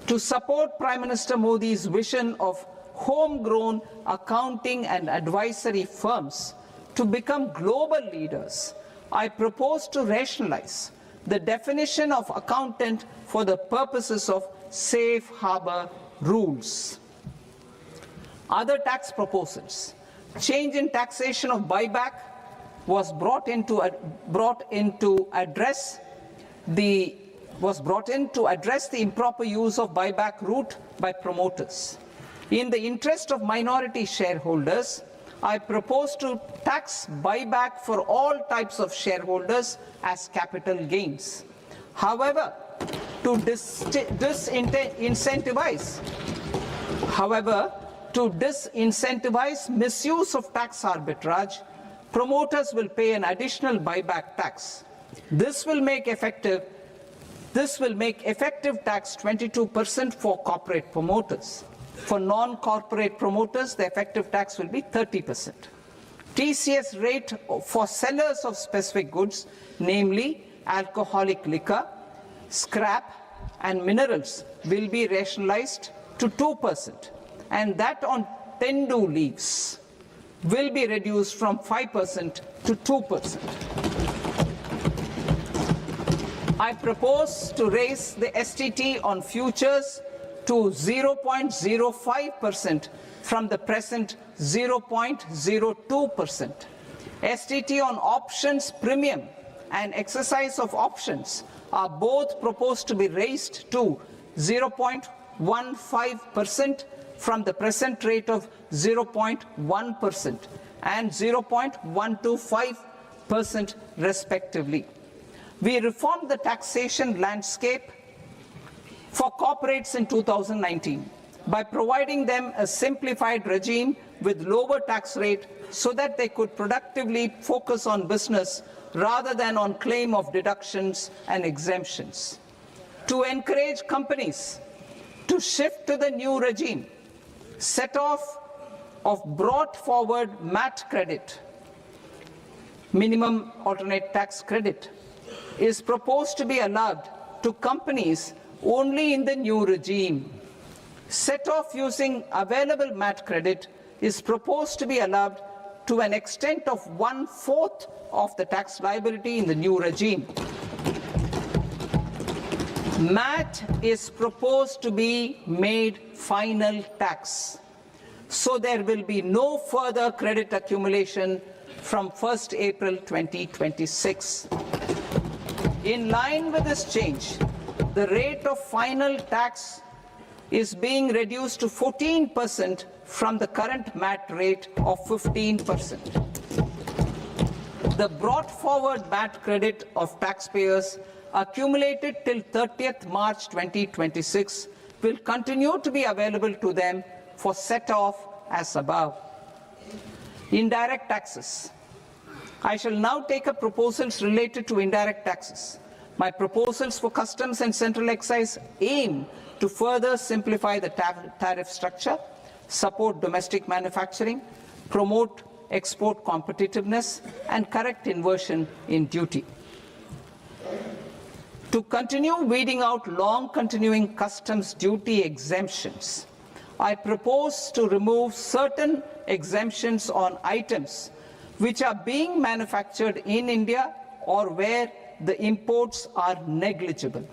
To support Prime Minister Modi's vision of homegrown accounting and advisory firms to become global leaders, I propose to rationalize the definition of accountant for the purposes of safe harbor rules. Other tax proposals. Change in taxation of buyback was brought in to address the improper use of buyback route by promoters. In the interest of minority shareholders, I propose to tax buyback for all types of shareholders as capital gains. However, to disincentivize misuse of tax arbitrage, promoters will pay an additional buyback tax. This will make effective tax 22% for corporate promoters. For non-corporate promoters, the effective tax will be 30%. TCS rate for sellers of specific goods, namely alcoholic liquor, scrap, and minerals, will be rationalized to 2%, and that on tendu leaves will be reduced from 5% to 2%. I propose to raise the STT on futures to 0.05% from the present 0.02%. STT on options premium and exercise of options are both proposed to be raised to 0.15% from the present rate of 0.1% and 0.125% respectively. We reformed the taxation landscape for corporates in 2019 by providing them a simplified regime with lower tax rate so that they could productively focus on business rather than on claim of deductions and exemptions. To encourage companies to shift to the new regime, set off of brought forward MAT credit, minimum alternate tax credit, is proposed to be allowed to companies only in the new regime. Set off using available MAT credit is proposed to be allowed to an extent of 1/4 of the tax liability in the new regime. MAT is proposed to be made final tax, so there will be no further credit accumulation from 1st April 2026. In line with this change, the rate of final tax is being reduced to 14% from the current MAT rate of 15%. The brought forward MAT credit of taxpayers accumulated till 30th March 2026 will continue to be available to them for set-off as above. Indirect taxes. I shall now take up proposals related to indirect taxes. My proposals for customs and central excise aim to further simplify the tariff structure, support domestic manufacturing, promote export competitiveness, and correct inversion in duty. To continue weeding out long-continuing customs duty exemptions, I propose to remove certain exemptions on items which are being manufactured in India or where the imports are negligible.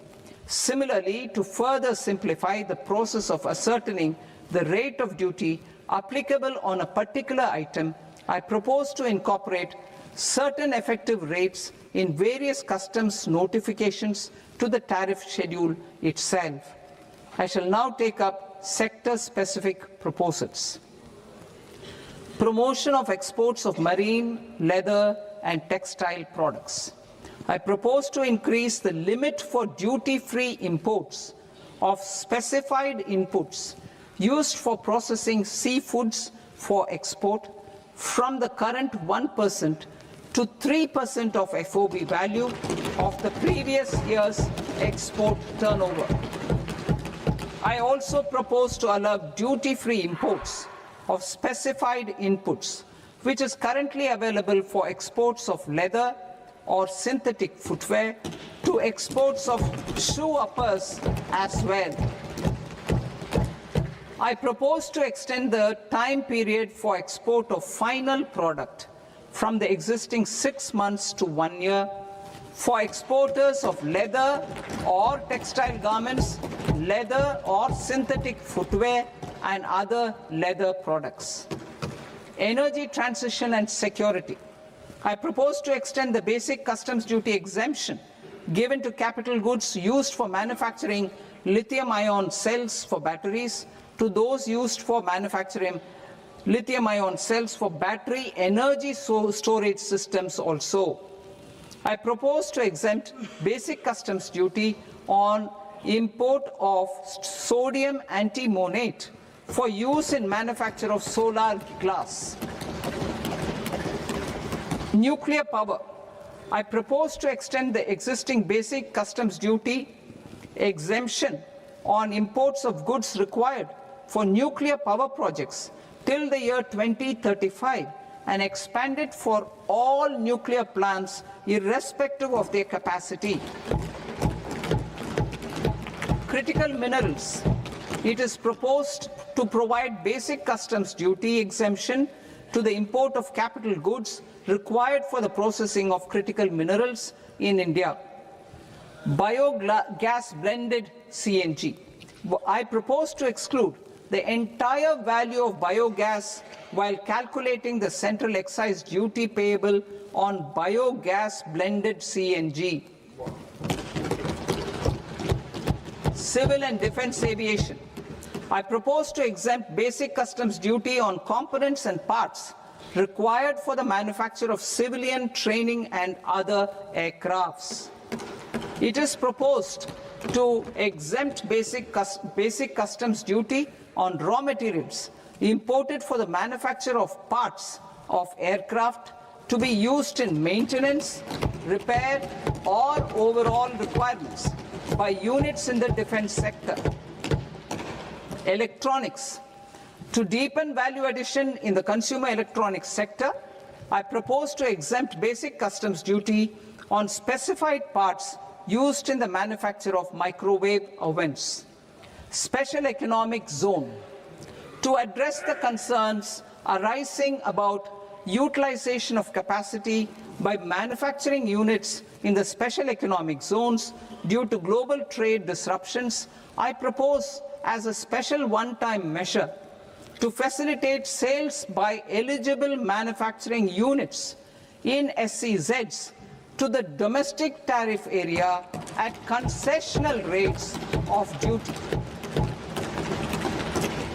Similarly, to further simplify the process of ascertaining the rate of duty applicable on a particular item, I propose to incorporate certain effective rates in various customs notifications to the tariff schedule itself. I shall now take up sector-specific proposals. Promotion of exports of marine, leather, and textile products. I propose to increase the limit for duty-free imports of specified inputs used for processing seafoods for export from the current 1% to 3% of FOB value of the previous year's export turnover. I also propose to allow duty-free imports of specified inputs, which is currently available for exports of leather or synthetic footwear, to exports of shoe uppers as well. I propose to extend the time period for export of final product from the existing 6 months to 1 year for exporters of leather or textile garments, leather or synthetic footwear, and other leather products. Energy transition and security. I propose to extend the basic customs duty exemption given to capital goods used for manufacturing lithium-ion cells for batteries to those used for manufacturing lithium-ion cells for battery energy storage systems also. I propose to exempt basic customs duty on import of sodium antimonate for use in manufacture of solar glass. Nuclear power. I propose to extend the existing basic customs duty exemption on imports of goods required for nuclear power projects till the year 2035 and expand it for all nuclear plants irrespective of their capacity. Critical minerals. It is proposed to provide basic customs duty exemption to the import of capital goods required for the processing of critical minerals in India. Biogas blended CNG. I propose to exclude the entire value of biogas while calculating the central excise duty payable on biogas blended CNG. Civil and defense aviation. I propose to exempt basic customs duty on components and parts required for the manufacture of civilian training and other aircrafts. It is proposed to exempt basic customs duty on raw materials imported for the manufacture of parts of aircraft to be used in maintenance, repair, or overall requirements by units in the defense sector. Electronics. To deepen value addition in the consumer electronics sector, I propose to exempt basic customs duty on specified parts used in the manufacture of microwave ovens. Special economic zone. To address the concerns arising about utilization of capacity by manufacturing units in the special economic zones due to global trade disruptions, I propose as a special one-time measure to facilitate sales by eligible manufacturing units in SEZs to the domestic tariff area at concessional rates of duty.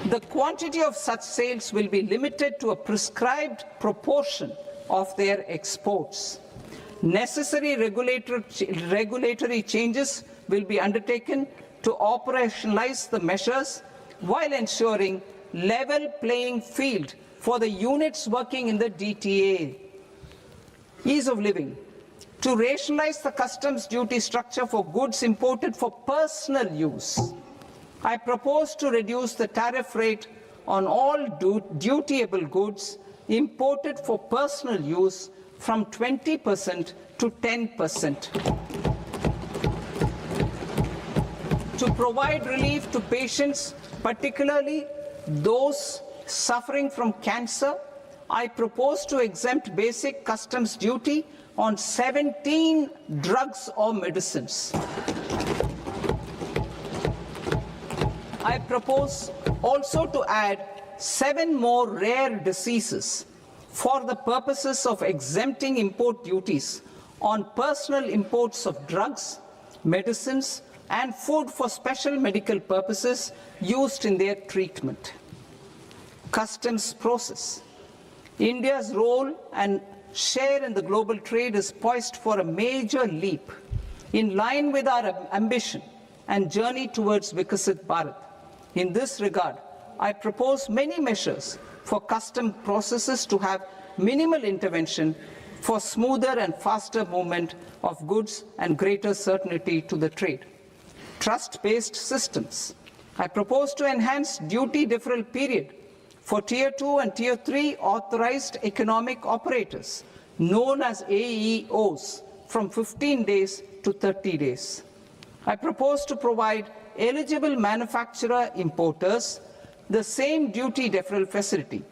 The quantity of such sales will be limited to a prescribed proportion of their exports. Necessary regulatory changes will be undertaken to operationalize the measures while ensuring level playing field for the units working in the DTA. Ease of living. To rationalize the customs duty structure for goods imported for personal use, I propose to reduce the tariff rate on all dutiable goods imported for personal use from 20% to 10%. To provide relief to patients, particularly those suffering from cancer, I propose to exempt basic customs duty on 17 drugs or medicines. I propose also to add 7 more rare diseases for the purposes of exempting import duties on personal imports of drugs, medicines, and food for special medical purposes used in their treatment. Customs process. India's role and share in the global trade is poised for a major leap in line with our ambition and journey towards Viksit Bharat. In this regard, I propose many measures for custom processes to have minimal intervention for smoother and faster movement of goods and greater certainty to the trade. Trust-based systems. I propose to enhance duty deferral period for Tier 2 and Tier 3 authorized economic operators, known as AEOs, from 15 days to 30 days. I propose to provide eligible manufacturer importers the same duty deferral facility.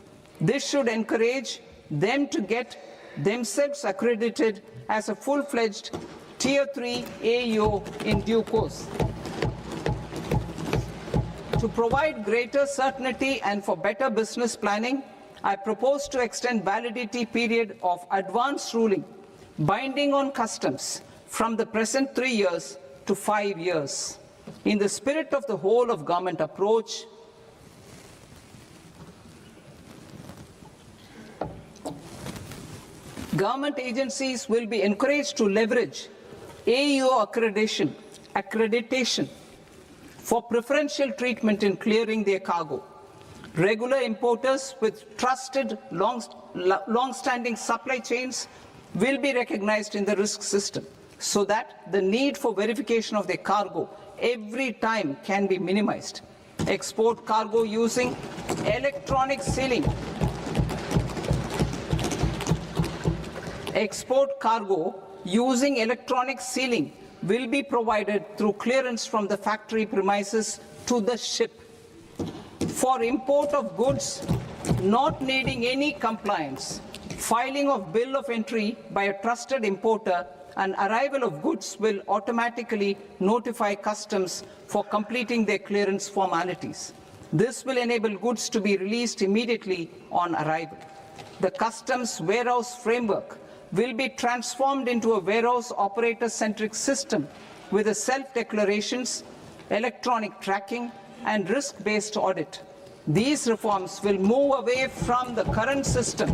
This should encourage them to get themselves accredited as a full-fledged Tier 3 AEO in due course. To provide greater certainty and for better business planning, I propose to extend validity period of advance ruling binding on customs from the present 3 years to 5 years. In the spirit of the whole of government approach, government agencies will be encouraged to leverage AEO accreditation for preferential treatment in clearing their cargo. Regular importers with trusted long-standing supply chains will be recognized in the risk system so that the need for verification of their cargo every time can be minimized. Export cargo using electronic sealing. Export cargo using electronic sealing will be provided through clearance from the factory premises to the ship. For import of goods not needing any compliance, filing of bill of entry by a trusted importer and arrival of goods will automatically notify customs for completing their clearance formalities. This will enable goods to be released immediately on arrival. The customs warehouse framework will be transformed into a warehouse operator-centric system with a self-declarations, electronic tracking, and risk-based audit. These reforms will move away from the current system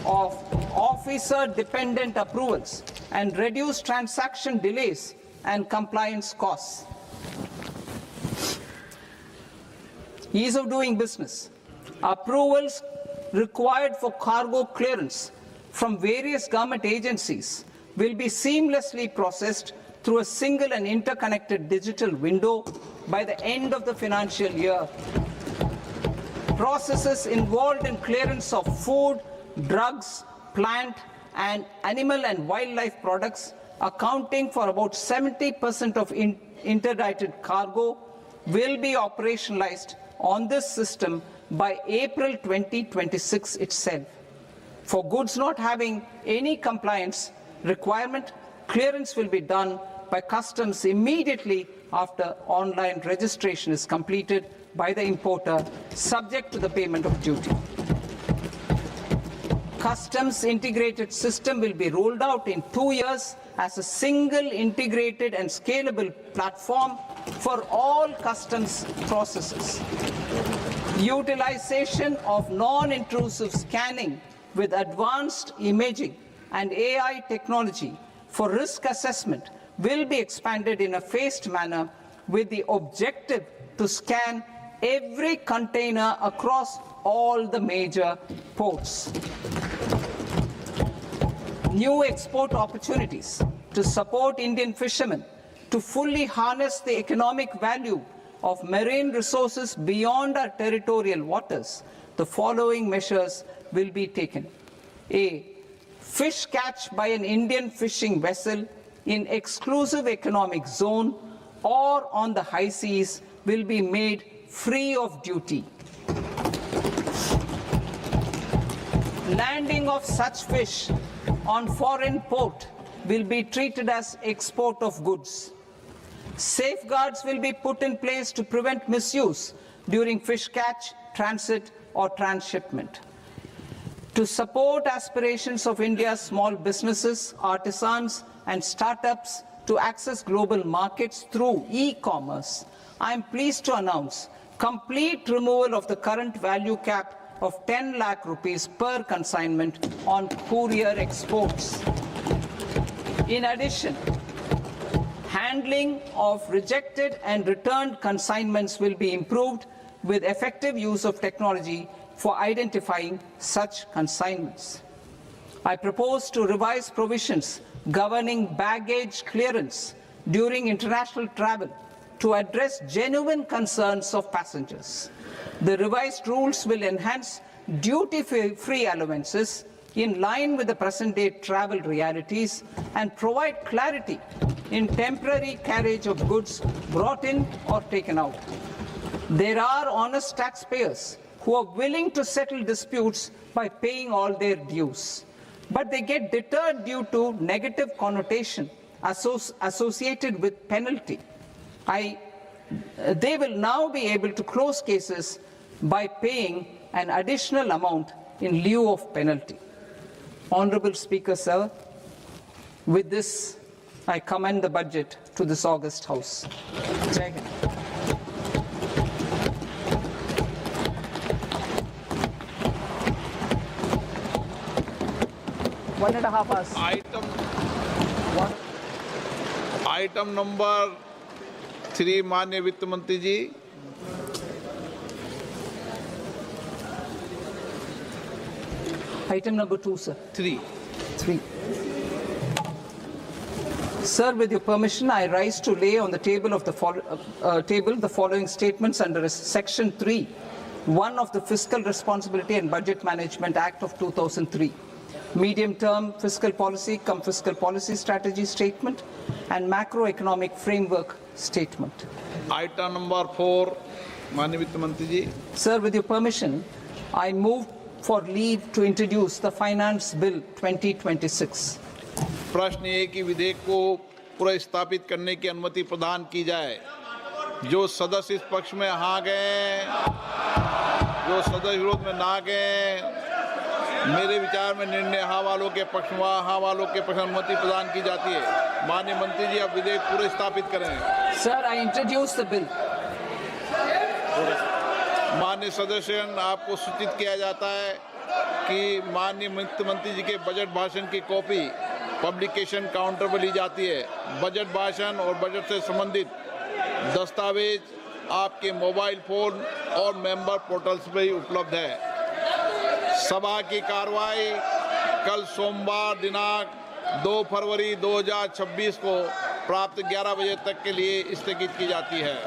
of officer-dependent approvals and reduce transaction delays and compliance costs. Ease of doing business. Approvals required for cargo clearance from various government agencies will be seamlessly processed through a single and interconnected digital window by the end of the financial year. Processes involved in clearance of food, drugs, plant, and animal and wildlife products, accounting for about 70% of interdicted cargo, will be operationalized on this system by April 2026 itself. For goods not having any compliance requirement, clearance will be done by customs immediately after online registration is completed by the importer, subject to the payment of duty. Customs integrated system will be rolled out in 2 years as a single integrated and scalable platform for all customs processes. Utilization of non-intrusive scanning with advanced imaging and AI technology for risk assessment will be expanded in a phased manner with the objective to scan every container across all the major ports. New export opportunities to support Indian fishermen to fully harness the economic value of marine resources beyond our territorial waters. The following measures will be taken. A. Fish catch by an Indian fishing vessel in exclusive economic zone or on the high seas will be made free of duty. Landing of such fish on foreign port will be treated as export of goods. Safeguards will be put in place to prevent misuse during fish catch, transit or transshipment. To support aspirations of India's small businesses, artisans and startups to access global markets through e-commerce, I am pleased to announce complete removal of the current value cap of 10 lakh rupees per consignment on courier exports. In addition, handling of rejected and returned consignments will be improved with effective use of technology for identifying such consignments. I propose to revise provisions governing baggage clearance during international travel to address genuine concerns of passengers. The revised rules will enhance duty-free allowances in line with the present-day travel realities and provide clarity in temporary carriage of goods brought in or taken out. There are honest taxpayers who are willing to settle disputes by paying all their dues, but they get deterred due to negative connotation associated with penalty. They will now be able to close cases by paying an additional amount in lieu of penalty. Honorable Speaker, sir, with this, I commend the budget to this august House. Jai Hind. One and a half hours. Item number 3 माननीय वित्त मंत्री जी। Item number 2, sir. 3. Sir, with your permission, I rise to lay on the table of the following statements under Section 3, 1 of the Fiscal Responsibility and Budget Management Act of 2003. Medium-term fiscal policy, fiscal policy strategy statement, and macroeconomic framework statement. Item number 4 माननीय वित्त मंत्री जी। Sir, with your permission, I move for leave to introduce the Finance Bill 2026. प्रश्न ये कि विधेयक को पुनर्स्थापित करने की अनुमति प्रदान की जाए। जो सदस्य इस पक्ष में हाँ गए, जो सदस्य विरोध में ना गए, मेरे विचार में निर्णय हाँ वालों के पक्ष में, हाँ वालों के पक्ष में अनुमति प्रदान की जाती है। माननीय मंत्री जी, अब विधेयक पुनर्स्थापित करें। Sir, I introduce the bill. माननीय सदस्यगण, आपको सूचित किया जाता है कि माननीय वित्त मंत्री जी के बजट भाषण की कॉपी पब्लिकेशन काउंटर पर ली जाती है। बजट भाषण और बजट से संबंधित दस्तावेज आपके मोबाइल फोन और मेंबर पोर्टल्स पर ही उपलब्ध है। सभा की कार्रवाई कल सोमवार दिनांक 2 फरवरी 2026 को प्राप्त 11 बजे तक के लिए स्थगित की जाती है।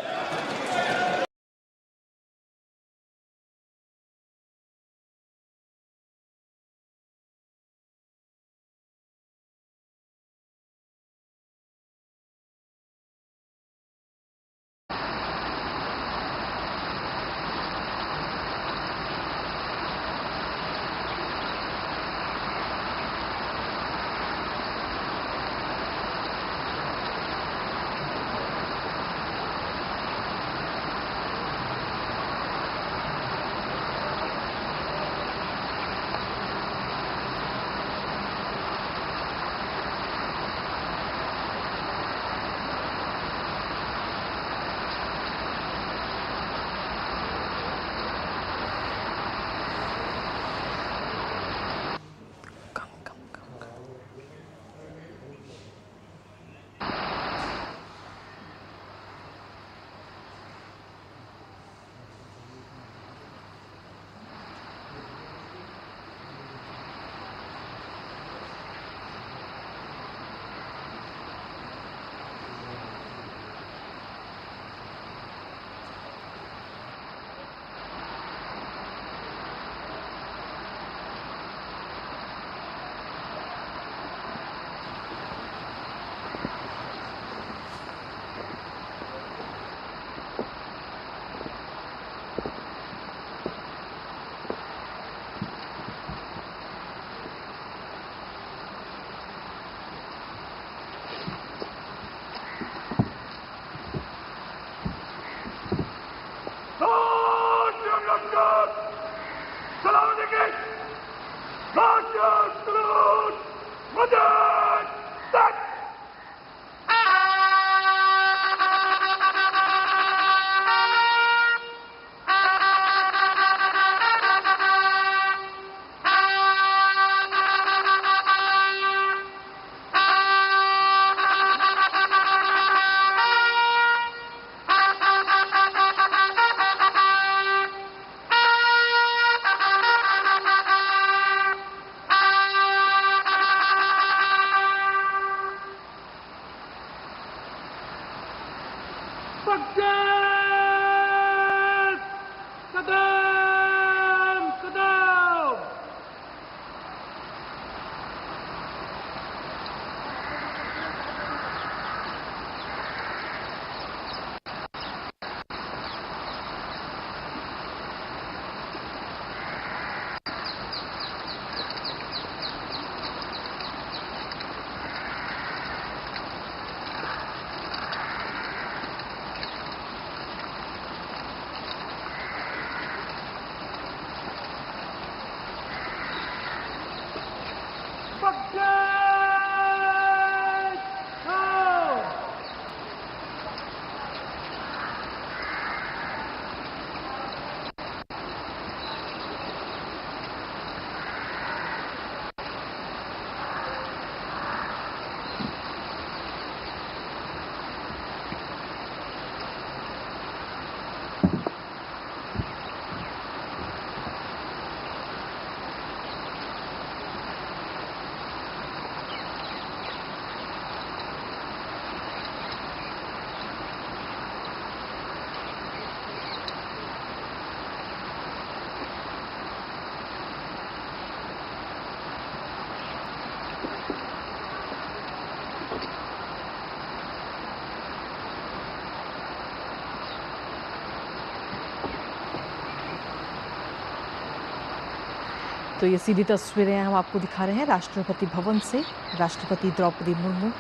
तो ये सीधी तस्वीरें हम आपको दिखा रहे हैं राष्ट्रपति भवन से। राष्ट्रपति द्रौपदी मुर्मू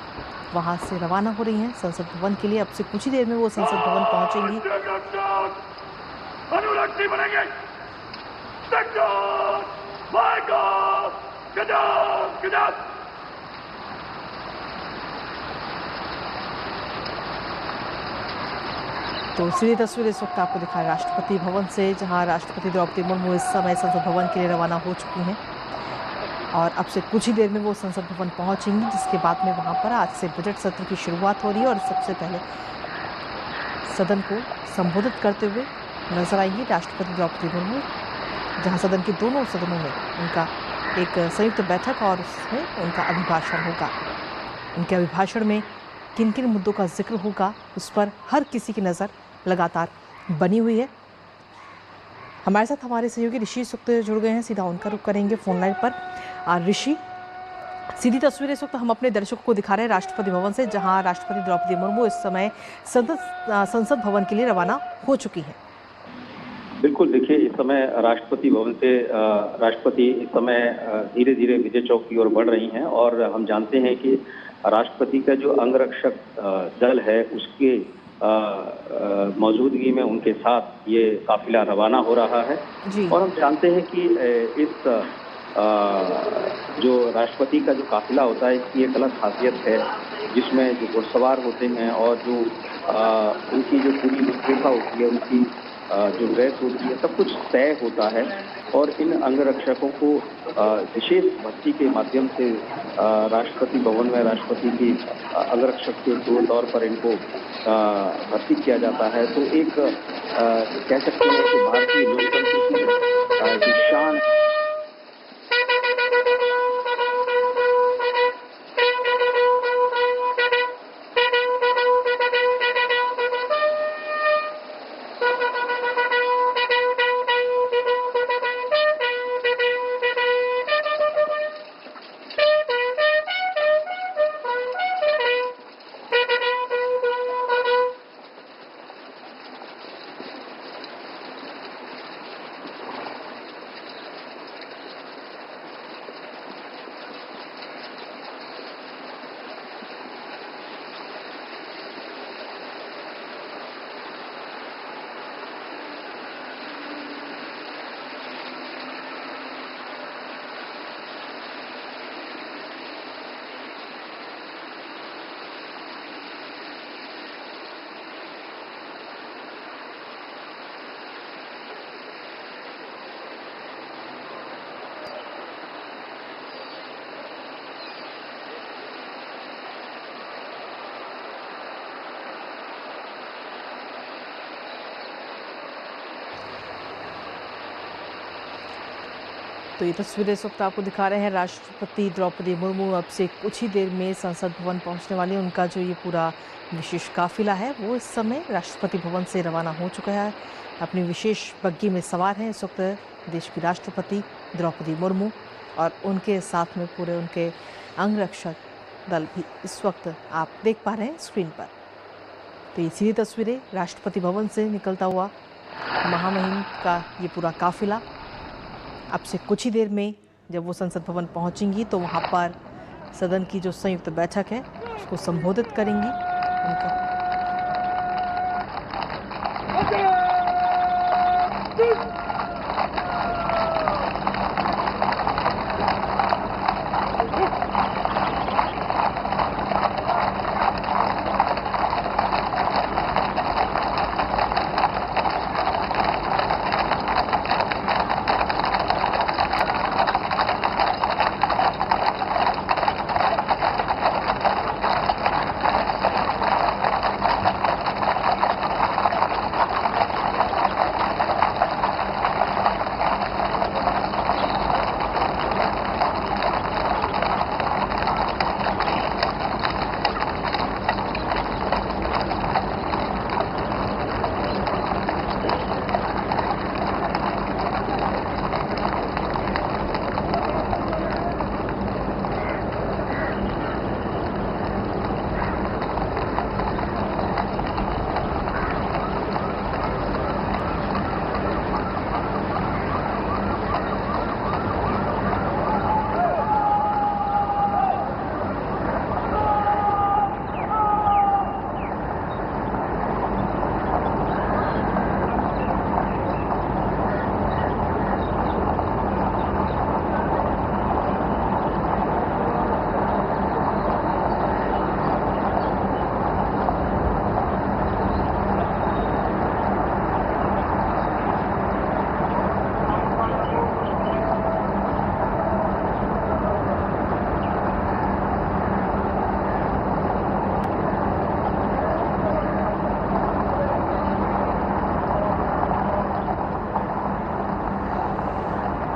वहां से रवाना हो रही हैं संसद भवन के लिए। अब से कुछ ही देर में वो संसद भवन पहुंचेंगी। तो सीधी तस्वीर इस वक्त आपको दिखा राष्ट्रपति भवन से, जहां राष्ट्रपति द्रौपदी मुर्मू इस समय संसद भवन के लिए रवाना हो चुकी हैं और अब से कुछ ही देर में वो संसद भवन पहुंचेंगी, जिसके बाद में वहां पर आज से बजट सत्र की शुरुआत हो रही है और सबसे पहले सदन को संबोधित करते हुए नजर आएंगी राष्ट्रपति द्रौपदी मुर्मू, जहां सदन के दोनों सदनों में उनका एक संयुक्त बैठक और उसमें उनका अभिभाषण होगा। उनके अभिभाषण में किन किन मुद्दों का जिक्र होगा, उस पर हर किसी की नज़र लगातार बनी हुई है। हमारे साथ हमारे सहयोगी ऋषि इस वक्त जुड़ गए हैं, सीधा उनका रुख करेंगे फोन लाइन पर। ऋषि, सीधी तस्वीरें इस वक्त हम अपने दर्शकों को दिखा रहे हैं राष्ट्रपति भवन से, जहां राष्ट्रपति द्रौपदी मुर्मू इस समय संसद भवन के लिए रवाना हो चुकी हैं। बिल्कुल, देखिए इस समय राष्ट्रपति भवन से राष्ट्रपति इस समय धीरे धीरे विजय चौक की ओर बढ़ रही हैं और हम जानते हैं कि राष्ट्रपति का जो अंगरक्षक दल है उसके मौजूदगी में उनके साथ ये काफिला रवाना हो रहा है जी। और हम जानते हैं कि इस जो राष्ट्रपति का जो काफिला होता है इसकी एक अलग खासियत है, जिसमें जो घुड़सवार होते हैं और जो उनकी जो पूरी रूपरेखा होती है, उनकी जो ड्रेस होती है, सब कुछ तय होता है और इन अंगरक्षकों को विशेष भर्ती के माध्यम से राष्ट्रपति भवन में राष्ट्रपति की अंगरक्षक के तौर पर इनको भर्ती किया जाता है। तो एक कह सकते हैं कि भारतीय लोकतंत्र की शान तो ये तस्वीरें इस वक्त आपको दिखा रहे हैं राष्ट्रपति द्रौपदी मुर्मू अब से कुछ ही देर में संसद भवन पहुंचने वाली। उनका जो ये पूरा विशेष काफिला है वो इस समय राष्ट्रपति भवन से रवाना हो चुका है। अपनी विशेष बग्गी में सवार हैं इस वक्त देश की राष्ट्रपति द्रौपदी मुर्मू और उनके साथ में पूरे उनके अंगरक्षक दल भी इस वक्त आप देख पा रहे हैं स्क्रीन पर। तो ये सीधी तस्वीरें राष्ट्रपति भवन से निकलता हुआ महामहिम का ये पूरा काफिला अब से कुछ ही देर में जब वो संसद भवन पहुंचेंगी तो वहां पर सदन की जो संयुक्त बैठक है उसको संबोधित करेंगी। उनका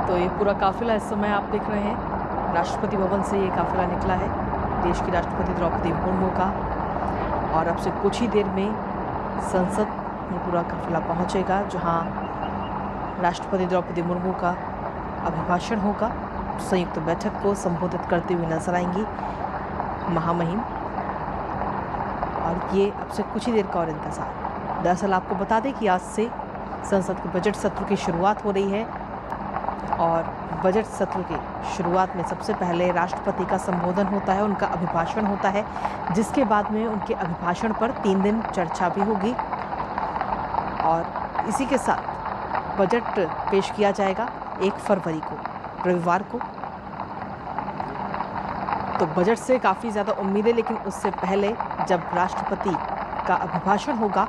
तो ये पूरा काफिला इस समय आप देख रहे हैं राष्ट्रपति भवन से ये काफिला निकला है देश की राष्ट्रपति द्रौपदी मुर्मू का और अब से कुछ ही देर में संसद ये पूरा काफिला पहुंचेगा जहां राष्ट्रपति द्रौपदी मुर्मू का अभिभाषण होगा। संयुक्त बैठक को संबोधित करते हुए नजर आएंगी महामहिम और ये अब से कुछ ही देर का और इंतजार। दरअसल आपको बता दें कि आज से संसद के बजट सत्र की शुरुआत हो रही है और बजट सत्र की शुरुआत में सबसे पहले राष्ट्रपति का संबोधन होता है, उनका अभिभाषण होता है, जिसके बाद में उनके अभिभाषण पर 3 दिन चर्चा भी होगी और इसी के साथ बजट पेश किया जाएगा 1 फरवरी को रविवार को। तो बजट से काफ़ी ज़्यादा उम्मीद है, लेकिन उससे पहले जब राष्ट्रपति का अभिभाषण होगा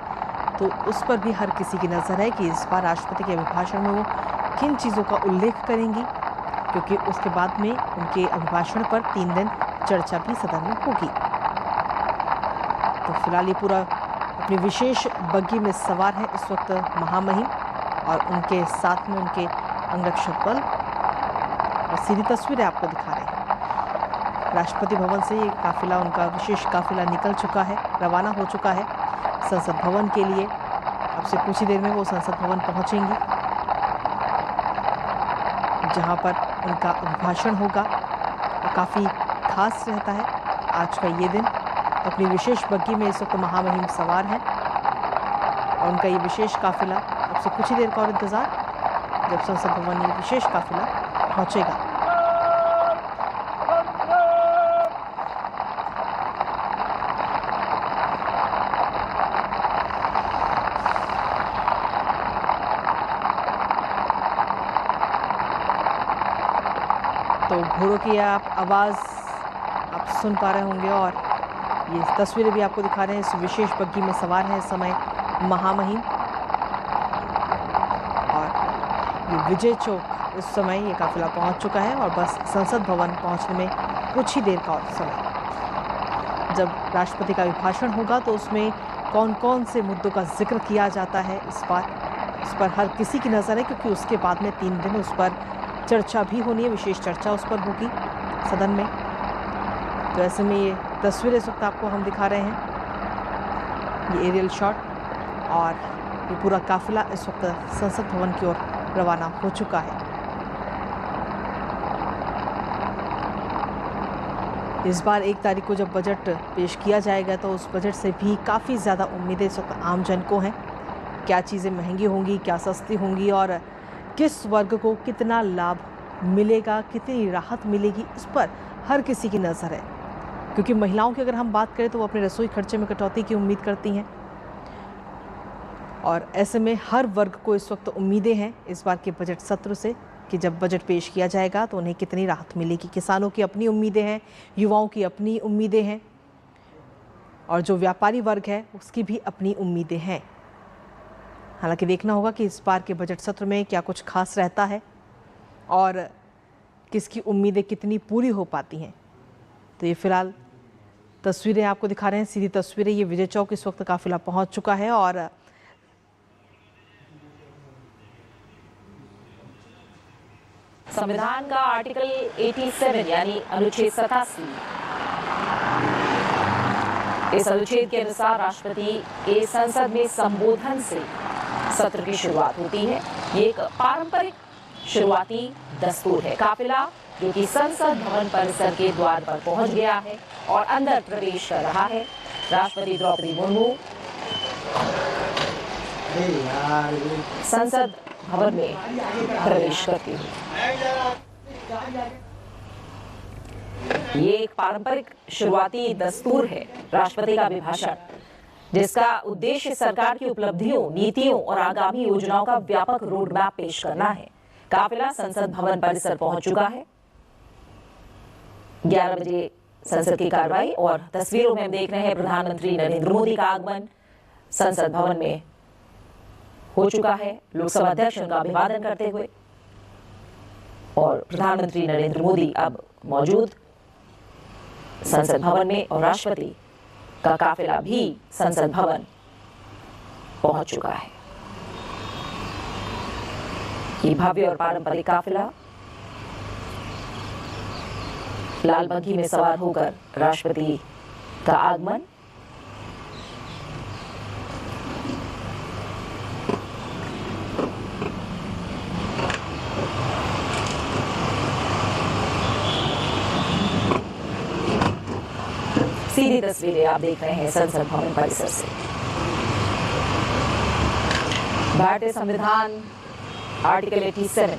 तो उस पर भी हर किसी की नज़र है कि इस बार राष्ट्रपति के अभिभाषण में वो किन चीज़ों का उल्लेख करेंगी, क्योंकि उसके बाद में उनके अभिभाषण पर 3 दिन चर्चा भी सदन में होगी। तो फिलहाल ये पूरा अपनी विशेष बग्गी में सवार है इस वक्त महामहिम और उनके साथ में उनके अंगरक्षक बल और सीधी तस्वीरें आपको दिखा रहे हैं। राष्ट्रपति भवन से ये काफिला, उनका विशेष काफिला निकल चुका है, रवाना हो चुका है संसद भवन के लिए। अब से कुछ ही देर में वो संसद भवन पहुंचेंगी जहां पर उनका अभिभाषण होगा। काफ़ी खास रहता है आज का ये दिन। अपनी विशेष बग्गी में इस वक्त महामहिम सवार हैं और उनका ये विशेष काफिला अब से कुछ ही देर का और इंतज़ार जब संसद भवन ये विशेष काफिला पहुंचेगा। तो घोड़ों की आप आवाज़ आप सुन पा रहे होंगे और ये तस्वीरें भी आपको दिखा रहे हैं। इस विशेष बग्गी में सवार हैं इस समय महामहिम और ये विजय चौक इस समय ये काफिला पहुंच चुका है और बस संसद भवन पहुंचने में कुछ ही देर का और समय। जब राष्ट्रपति का अभिभाषण होगा तो उसमें कौन कौन से मुद्दों का जिक्र किया जाता है इस पर हर किसी की नज़र है, क्योंकि उसके बाद में 3 दिन उस पर चर्चा भी होनी है, विशेष चर्चा उस पर होगी सदन में। तो ऐसे में ये तस्वीरें इस वक्त आपको हम दिखा रहे हैं, ये एरियल शॉट, और ये पूरा काफिला इस वक्त संसद भवन की ओर रवाना हो चुका है। इस बार 1 तारीख को जब बजट पेश किया जाएगा तो उस बजट से भी काफ़ी ज़्यादा उम्मीदें इस वक्त आम जन को हैं। क्या चीज़ें महंगी होंगी, क्या सस्ती होंगी, और किस वर्ग को कितना लाभ मिलेगा, कितनी राहत मिलेगी, इस पर हर किसी की नज़र है। क्योंकि महिलाओं की अगर हम बात करें तो वो अपने रसोई खर्चे में कटौती की उम्मीद करती हैं, और ऐसे में हर वर्ग को इस वक्त उम्मीदें हैं इस बार के बजट सत्र से कि जब बजट पेश किया जाएगा तो उन्हें कितनी राहत मिलेगी। किसानों की अपनी उम्मीदें हैं, युवाओं की अपनी उम्मीदें हैं, और जो व्यापारी वर्ग है उसकी भी अपनी उम्मीदें हैं। हालांकि देखना होगा कि इस बार के बजट सत्र में क्या कुछ खास रहता है और किसकी उम्मीदें कितनी पूरी हो पाती हैं। तो ये फिलहाल तस्वीरें आपको दिखा रहे हैं, सीधी तस्वीरें। ये विजय चौक इस वक्त काफिला पहुंच चुका है, और संविधान का आर्टिकल 87 यानी अनुच्छेद 87, इस अनुच्छेद के अनुसार राष्ट्रपति के संसद में संबोधन से सत्र की शुरुआत होती है। ये एक पारंपरिक शुरुआती दस्तूर है। काफिला जो कि संसद भवन परिसर के द्वार पर पहुंच गया है और अंदर प्रवेश कर रहा है। राष्ट्रपति द्रौपदी मुर्मू संसद भवन में प्रवेश करती है। ये एक पारंपरिक शुरुआती दस्तूर है, राष्ट्रपति का अभिभाषण, जिसका उद्देश्य सरकार की उपलब्धियों, नीतियों और आगामी योजनाओं का व्यापक रोड मैप पेश करना है। काफिला संसद भवन परिसर पहुंच चुका है। 11 बजे संसद की कार्रवाई, और तस्वीरों में हम देख रहे हैं प्रधानमंत्री नरेंद्र मोदी का आगमन संसद भवन में हो चुका है। लोकसभा अध्यक्ष उनका अभिवादन करते हुए, और प्रधानमंत्री नरेंद्र मोदी अब मौजूद संसद भवन में, और राष्ट्रपति का काफिला भी संसद भवन पहुंच चुका है। ये भव्य और पारंपरिक काफिला लाल बग्घी में सवार होकर राष्ट्रपति का आगमन, सीधी तस्वीरें आप देख रहे हैं संसद भवन परिसर से। भारतीय संविधान आर्टिकल 87,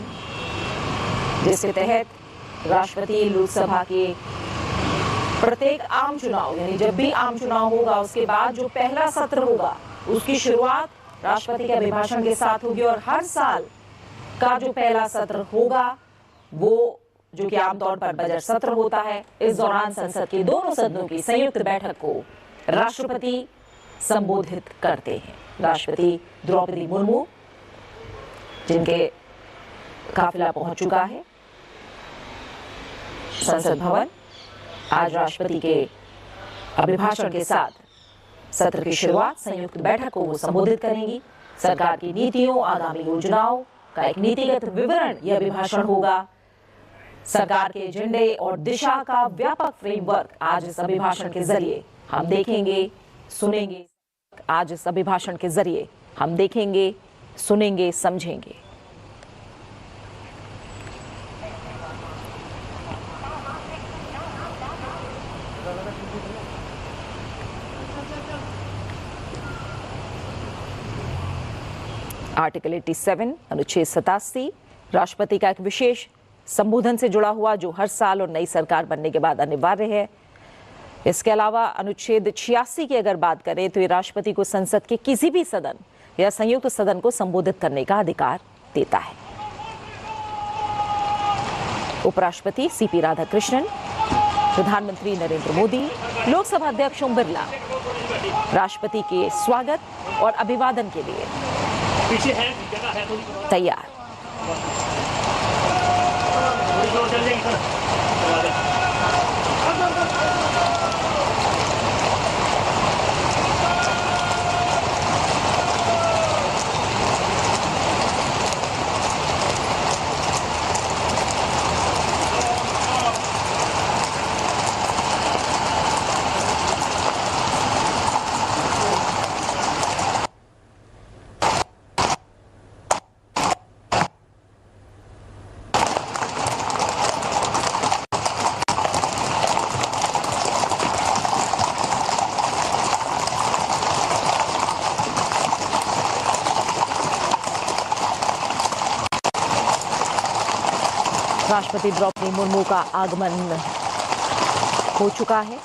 जिसके तहत राष्ट्रपति लोकसभा के प्रत्येक आम चुनाव, यानी जब भी आम चुनाव होगा उसके बाद जो पहला सत्र होगा उसकी शुरुआत राष्ट्रपति के अभिभाषण के साथ होगी, और हर साल का जो पहला सत्र होगा वो, जो कि आमतौर पर बजट सत्र होता है, इस दौरान संसद के दोनों सदनों की संयुक्त बैठक को राष्ट्रपति संबोधित करते हैं। राष्ट्रपति द्रौपदी मुर्मू, जिनके काफिला पहुंच चुका है संसद भवन, आज राष्ट्रपति के अभिभाषण के साथ सत्र की शुरुआत, संयुक्त बैठक को वो संबोधित करेंगी। सरकार की नीतियों, आगामी योजनाओं का एक नीतिगत विवरण यह अभिभाषण होगा। सरकार के एजेंडे और दिशा का व्यापक फ्रेमवर्क आज इस अभिभाषण के जरिए हम देखेंगे, सुनेंगे। आज इस अभिभाषण के जरिए हम देखेंगे, सुनेंगे, समझेंगे। आर्टिकल 87 अनुच्छेद 87 राष्ट्रपति का एक विशेष संबोधन से जुड़ा हुआ, जो हर साल और नई सरकार बनने के बाद अनिवार्य है। इसके अलावा अनुच्छेद 86 की अगर बात करें तो ये राष्ट्रपति को संसद के किसी भी सदन या संयुक्त सदन को संबोधित करने का अधिकार देता है। उपराष्ट्रपति सीपी राधाकृष्णन, प्रधानमंत्री नरेंद्र मोदी, लोकसभा अध्यक्ष ओम बिरला राष्ट्रपति के स्वागत और अभिवादन के लिए तैयार। राष्ट्रपति द्रौपदी मुर्मू का आगमन हो चुका है।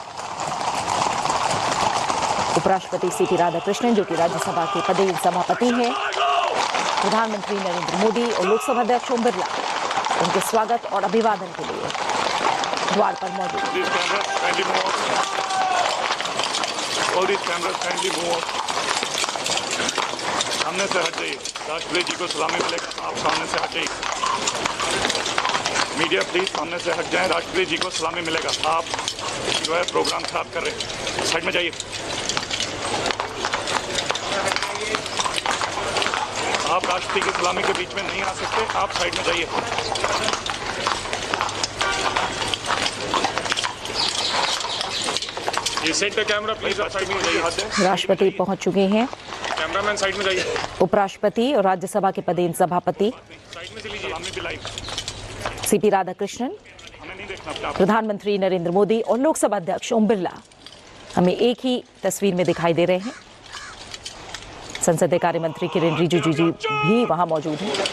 उपराष्ट्रपति सीपी राधाकृष्णन, जो कि राज्यसभा के पदेन सभापति हैं, प्रधानमंत्री नरेंद्र मोदी और लोकसभा अध्यक्ष ओम बिरला उनके स्वागत और अभिवादन के लिए द्वार पर मौजूद हैं। सामने से हट जाइए, राष्ट्रपति जी को सलामी मिलेगा, आप सामने से हट जाइए। मीडिया प्लीज सामने से हट जाएं, राष्ट्रपति जी को सलामी मिलेगा। आप जो है प्रोग्राम खराब कर रहे हैं, साइड में जाइए। आप राष्ट्रपति की सलामी के बीच में नहीं आ सकते, आप साइड में जाइए। सेंटर कैमरा प्लीज, साइड में जाइए। राष्ट्रपति पहुंच चुके हैं। कैमरामैन साइड में जाइए। उपराष्ट्रपति और राज्यसभा के पदेन सभापति साइड में चलिए। सलामी भी लाइव। सीपी राधाकृष्णन, प्रधानमंत्री नरेंद्र मोदी और लोकसभा अध्यक्ष ओम बिरला हमें एक ही तस्वीर में दिखाई दे रहे हैं। संसदीय कार्य मंत्री किरेन रिजिजू जी भी वहां मौजूद हैं।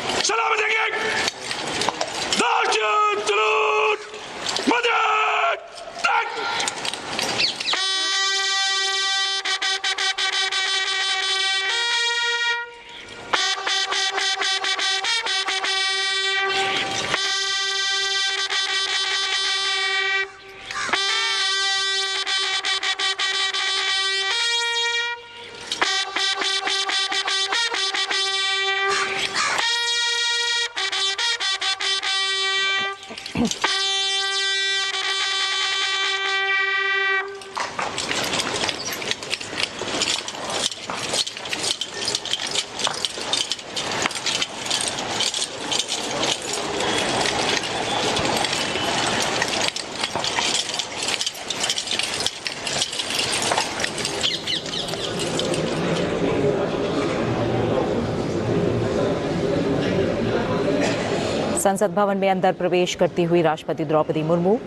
संसद भवन में अंदर प्रवेश करती हुई राष्ट्रपति द्रौपदी मुर्मू,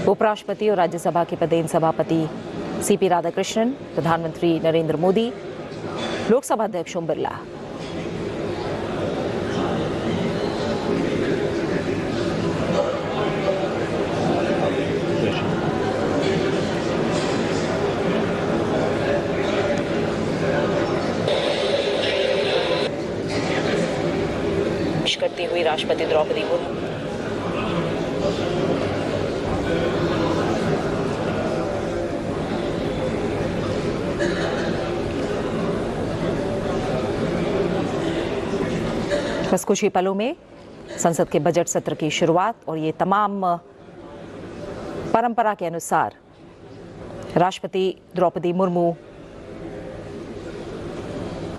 उपराष्ट्रपति और राज्यसभा के पदेन सभापति सीपी राधाकृष्णन, प्रधानमंत्री नरेंद्र मोदी, लोकसभा अध्यक्ष ओम बिरला। करती हुई राष्ट्रपति द्रौपदी मुर्मू, बस कुछ ही पलों में संसद के बजट सत्र की शुरुआत और ये तमाम परंपरा के अनुसार राष्ट्रपति द्रौपदी मुर्मू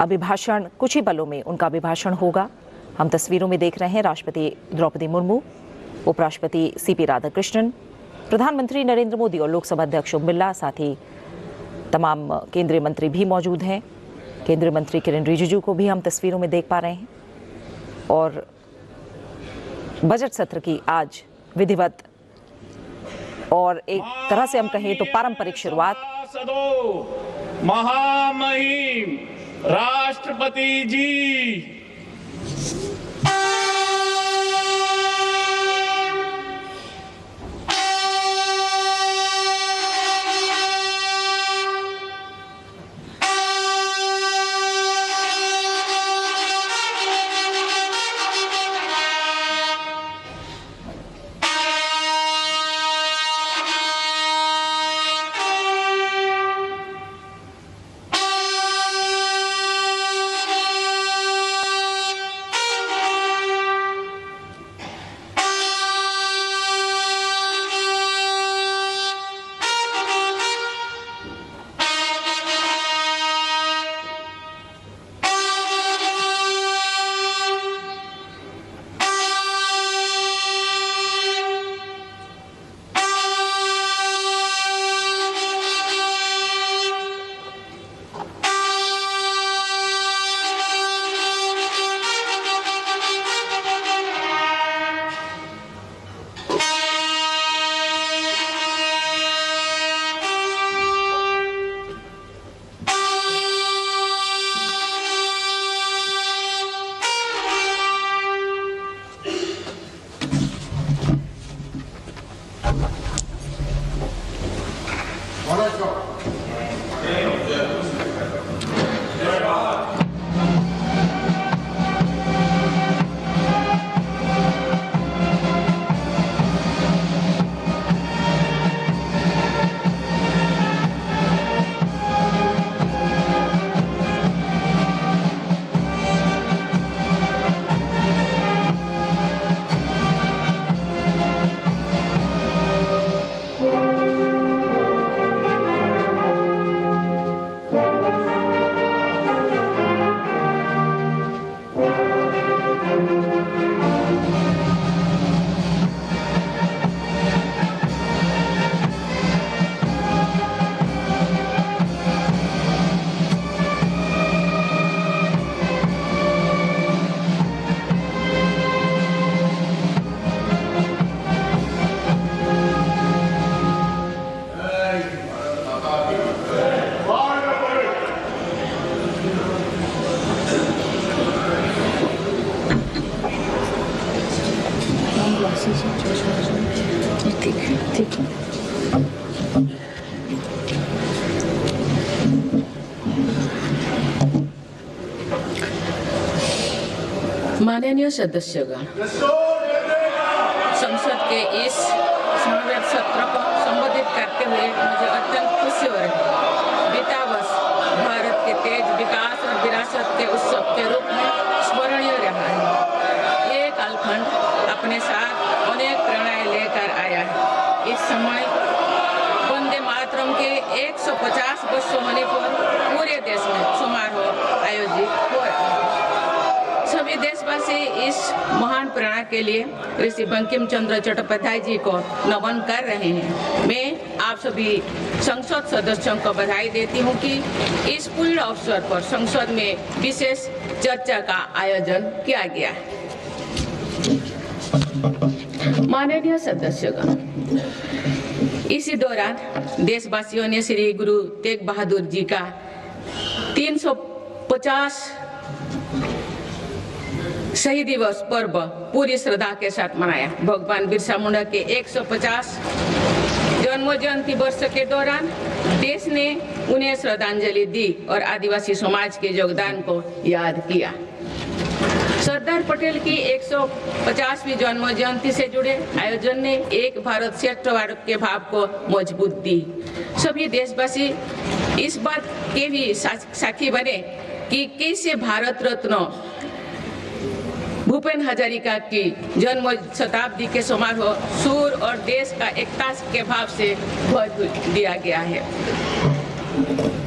अभिभाषण, कुछ ही पलों में उनका अभिभाषण होगा। हम तस्वीरों में देख रहे हैं राष्ट्रपति द्रौपदी मुर्मू, उपराष्ट्रपति सीपी राधाकृष्णन, प्रधानमंत्री नरेंद्र मोदी और लोकसभा अध्यक्ष ओम बिरला, साथ ही तमाम केंद्रीय मंत्री भी मौजूद हैं। केंद्रीय मंत्री किरेन रिजिजू को भी हम तस्वीरों में देख पा रहे हैं। और बजट सत्र की आज विधिवत और एक तरह से हम कहें तो पारंपरिक शुरुआत। महामहिम राष्ट्रपति जी, माननीय सदस्यगण, संसद के इस समावेश सत्र को संबोधित करते हुए मुझे अत्यंत खुशी हो रही है। बीता वर्ष भारत के तेज विकास और विरासत के उत्सव के रूप में स्मरणीय रहा है। ये कालखंड अपने साथ अनेक प्रेरणाएं लेकर आया है। इस समय वंदे मातरम के 150 वर्ष होने पर पूरे देश में समारोह आयोजित हो रहा है। सभी देशवासी इस महान प्रेरणा के लिए ऋषि बंकिम चंद्र चट्टोपाध्याय जी को नमन कर रहे हैं। मैं आप सभी संसद सदस्यों को बधाई देती हूं कि इस पूर्ण अवसर पर संसद में विशेष चर्चा का आयोजन किया गया है। माननीय सदस्यगण, इसी दौरान देशवासियों ने श्री गुरु तेग बहादुर जी का 350 शहीद दिवस पर्व पूरी श्रद्धा के साथ मनाया। भगवान बिरसा मुंडा के 150 जन्म जयंती वर्ष के दौरान देश ने उन्हें श्रद्धांजलि दी और आदिवासी समाज के योगदान को याद किया। सरदार पटेल की 150वीं जन्म जयंती से जुड़े आयोजन ने एक भारत श्रेष्ठ भारत के भाव को मजबूत दी। सभी देशवासी इस बात के भी साक्षी बने कि कैसे भारत रत्न भूपेन हजारिका की जन्म शताब्दी के समारोह सूर और देश का एकता के भाव से भर दिया गया है।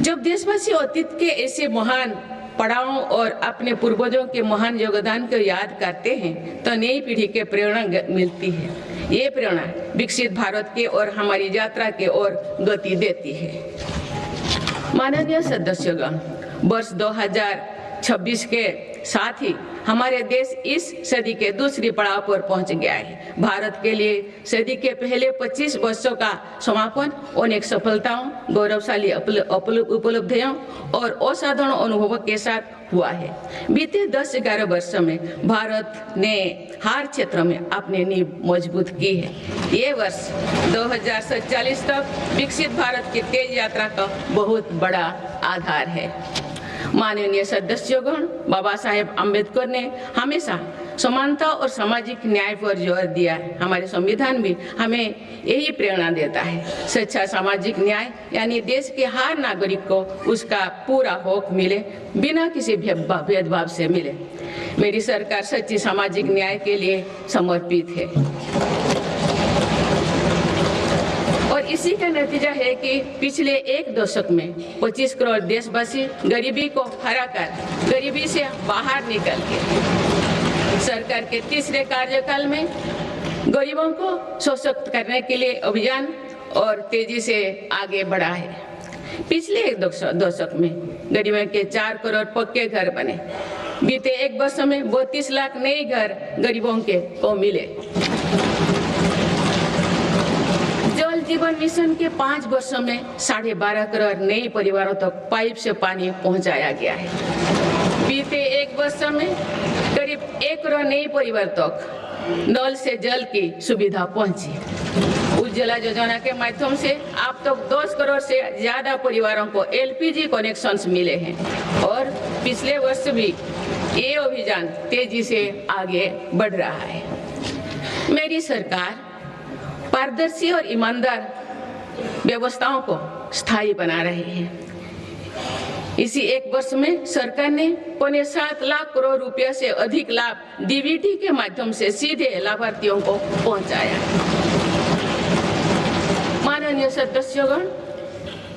जब देशवासी अतीत के ऐसे महान पड़ावों और अपने पूर्वजों के महान योगदान को याद करते हैं तो नई पीढ़ी के प्रेरणा मिलती है। ये प्रेरणा विकसित भारत के और हमारी यात्रा के ओर गति देती है। माननीय सदस्यगण, वर्ष 2026 के साथ ही हमारे देश इस सदी के दूसरी पड़ाव पर पहुंच गया है। भारत के लिए सदी के पहले 25 वर्षों का समापन अनेक सफलताओं, गौरवशाली उपलब्धियों और असाधारण अनुभवों के साथ हुआ है। बीते 10-11 वर्षों में भारत ने हर क्षेत्र में अपनी नींव मजबूत की है। ये वर्ष 2047 तक विकसित भारत की तेज यात्रा का बहुत बड़ा आधार है। माननीय सदस्यगण, बाबा साहेब अम्बेडकर ने हमेशा समानता और सामाजिक न्याय पर जोर दिया है। हमारे संविधान भी हमें यही प्रेरणा देता है। सच्चा सामाजिक न्याय यानी देश के हर नागरिक को उसका पूरा हक मिले, बिना किसी भेदभाव से मिले। मेरी सरकार सच्ची सामाजिक न्याय के लिए समर्पित है और इसी का नतीजा है कि पिछले एक दशक में 25 करोड़ देशवासी गरीबी को हराकर गरीबी से बाहर निकल के सरकार के तीसरे कार्यकाल में गरीबों को सशक्त करने के लिए अभियान और तेजी से आगे बढ़ा है। पिछले एक दशक में गरीबों के 4 करोड़ पक्के घर बने। बीते एक वर्ष में 32 लाख नए घर गरीबों के को मिले। जल जीवन मिशन के 5 वर्षों में 12.5 करोड़ नए परिवारों तक पाइप से पानी पहुंचाया गया है। बीते एक वर्ष में करीब 1 करोड़ नए परिवार तक नल से जल की सुविधा पहुंची। उज्ज्वला योजना के माध्यम से अब तक 10 करोड़ से ज्यादा परिवारों को एलपीजी कनेक्शंस मिले हैं और पिछले वर्ष भी ये अभियान तेजी से आगे बढ़ रहा है। मेरी सरकार पारदर्शी और ईमानदार व्यवस्थाओं को स्थायी बना रही है। इसी एक वर्ष में सरकार ने 7.25 लाख करोड़ रुपया से अधिक लाभ डीबीटी के माध्यम से सीधे लाभार्थियों को पहुंचाया। माननीय सदस्यगण,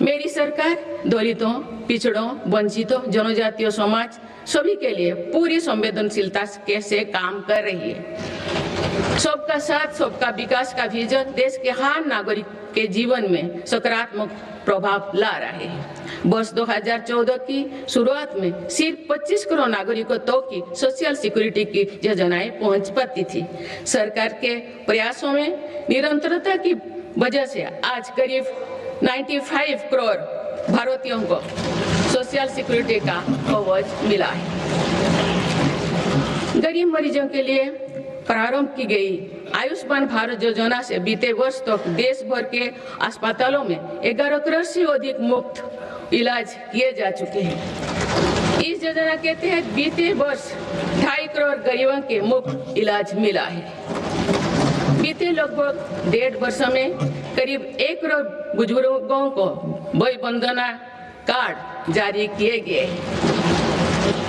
मेरी सरकार दलितों, पिछड़ों, वंचितों, जनजातीय समाज सभी के लिए पूरी संवेदनशीलता से काम कर रही है। सबका साथ सबका विकास का विजन देश के हर नागरिक के जीवन में सकारात्मक प्रभाव ला रहा है। वर्ष 2014 की शुरुआत में सिर्फ 25 करोड़ नागरिकों तक की सोशल सिक्योरिटी की योजनाएं पहुंच पाती थी। सरकार के प्रयासों में निरंतरता की वजह से आज करीब 95 करोड़ भारतीयों को सोशल सिक्योरिटी का कवच मिला है। गरीब मरीजों के लिए प्रारंभ की गई आयुष्मान भारत योजना से बीते वर्ष तक देश भर के अस्पतालों में 11 करोड़ से अधिक मुफ्त इलाज किए जा चुके हैं। इस योजना के तहत बीते वर्ष 2.5 करोड़ गरीबों के मुफ्त इलाज मिला है। बीते लगभग 1.5 वर्षों में करीब 1 करोड़ बुजुर्गों को वय वंदना कार्ड जारी किए गए हैं।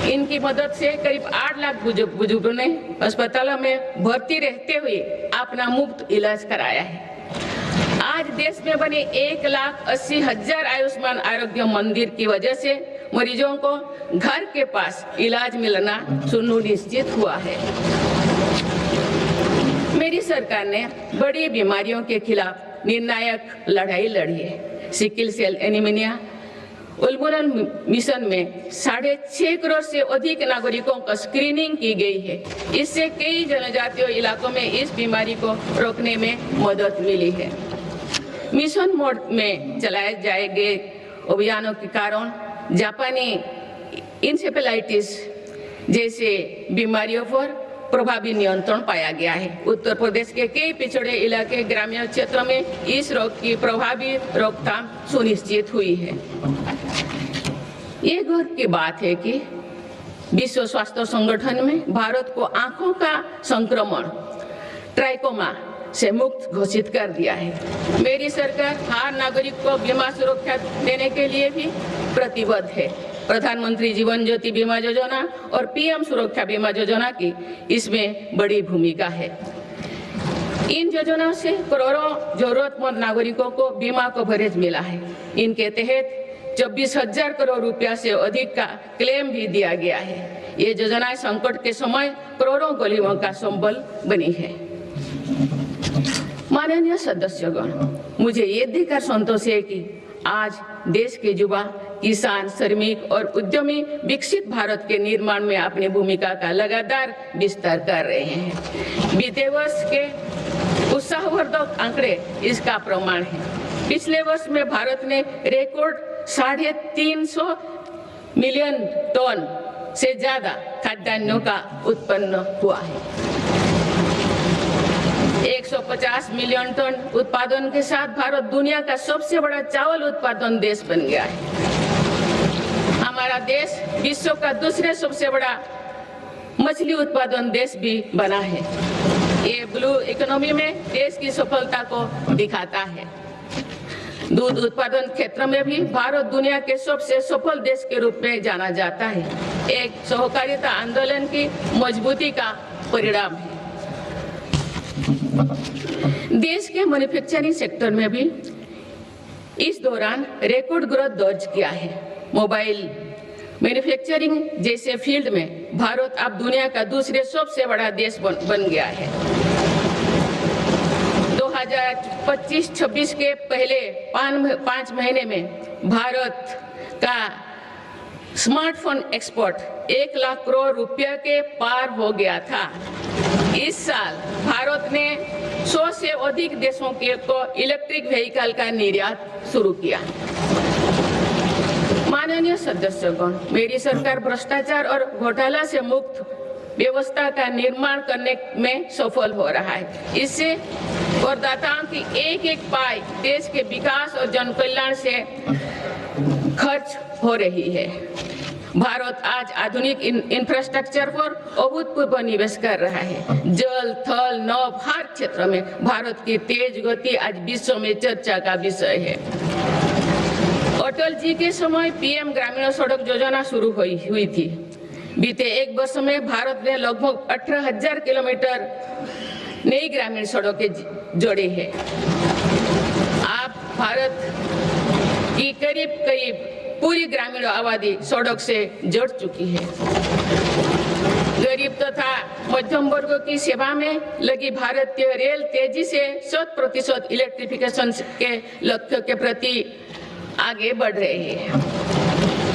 इनकी मदद से करीब 8 लाख बुजुर्गों ने अस्पतालों में भर्ती रहते हुए अपना मुफ्त इलाज कराया है। आज देश में बने 1,80,000 आयुष्मान आरोग्य मंदिर की वजह से मरीजों को घर के पास इलाज मिलना सुनिश्चित हुआ है। मेरी सरकार ने बड़ी बीमारियों के खिलाफ निर्णायक लड़ाई लड़ी है। सिकल सेल एनीमिया उन्मूलन मिशन में 6.5 करोड़ से अधिक नागरिकों का स्क्रीनिंग की गई है। इससे कई जनजातीय इलाकों में इस बीमारी को रोकने में मदद मिली है। मिशन मोड में चलाए जाए गए अभियानों के कारण जापानी इंसेफेलाइटिस जैसे बीमारियों पर प्रभावी नियंत्रण पाया गया है। उत्तर प्रदेश के कई पिछड़े इलाके ग्रामीण क्षेत्रों में इस रोग की प्रभावी रोकथाम सुनिश्चित हुई है। ये गर्व की बात है कि विश्व स्वास्थ्य संगठन में भारत को आंखों का संक्रमण ट्राइकोमा से मुक्त घोषित कर दिया है। मेरी सरकार हर नागरिक को बीमा सुरक्षा देने के लिए भी प्रतिबद्ध है। प्रधानमंत्री जीवन ज्योति बीमा योजना और पीएम सुरक्षा बीमा योजना की इसमें बड़ी भूमिका है। इन योजनाओं से करोड़ों जरूरतमंद नागरिकों को बीमा कवरेज मिला है। इनके तहत 24,000 करोड़ रुपया से अधिक का क्लेम भी दिया गया है। ये योजनाएं संकट के समय करोड़ों गरीबों का संबल बनी है। माननीय सदस्यगण, मुझे ये देखकर संतोष है कि आज देश के युवा, किसान, श्रमिक और उद्यमी विकसित भारत के निर्माण में अपनी भूमिका का लगातार विस्तार कर रहे हैं। बीते वर्ष के उत्साहवर्धक आंकड़े इसका प्रमाण है। पिछले वर्ष में भारत ने रिकॉर्ड 350 मिलियन टन से ज्यादा खाद्यान्नों का उत्पन्न हुआ है। 150 मिलियन टन उत्पादन के साथ भारत दुनिया का सबसे बड़ा चावल उत्पादन देश बन गया है। हमारा देश विश्व का दूसरे सबसे बड़ा मछली उत्पादन देश भी बना है। ये ब्लू इकोनॉमी में देश की सफलता को दिखाता है। दूध उत्पादन क्षेत्र में भी भारत दुनिया के सबसे सफल देश के रूप में जाना जाता है। एक सहकारिता आंदोलन की मजबूती का परिणाम है। देश के मैन्युफैक्चरिंग सेक्टर में भी इस दौरान रिकॉर्ड ग्रोथ दर्ज किया है। मोबाइल मैन्युफैक्चरिंग जैसे फील्ड में भारत अब दुनिया का दूसरे सबसे बड़ा देश बन गया है। 2025-26 के पहले 5 महीने में भारत का स्मार्टफोन एक्सपोर्ट 1 लाख करोड़ रुपया के पार हो गया था। इस साल भारत ने 100 से अधिक देशों को इलेक्ट्रिक व्हीकल का निर्यात शुरू किया। माननीय सदस्यगण, मेरी सरकार भ्रष्टाचार और घोटाला से मुक्त व्यवस्था का निर्माण करने में सफल हो रहा है। इससे करदाताओं की एक एक पाई देश के विकास और जन कल्याण से खर्च हो रही है। भारत आज आधुनिक इंफ्रास्ट्रक्चर पर अभूतपूर्व निवेश कर रहा है। जल, थल, नभ हर क्षेत्र में भारत की तेज गति आज विश्व में चर्चा का विषय है। अटल जी के समय पीएम ग्रामीण सड़क योजना शुरू हुई थी। बीते एक वर्ष में भारत ने लगभग 18,000 किलोमीटर नई ग्रामीण सड़कें जोड़ी है। आप भारत की करीब पूरी ग्रामीण आबादी सड़क से जुड़ चुकी है। गरीब तथा मध्यम वर्ग की सेवा में लगी भारतीय रेल तेजी से 100% इलेक्ट्रिफिकेशन के लक्ष्य के प्रति आगे बढ़ रही है।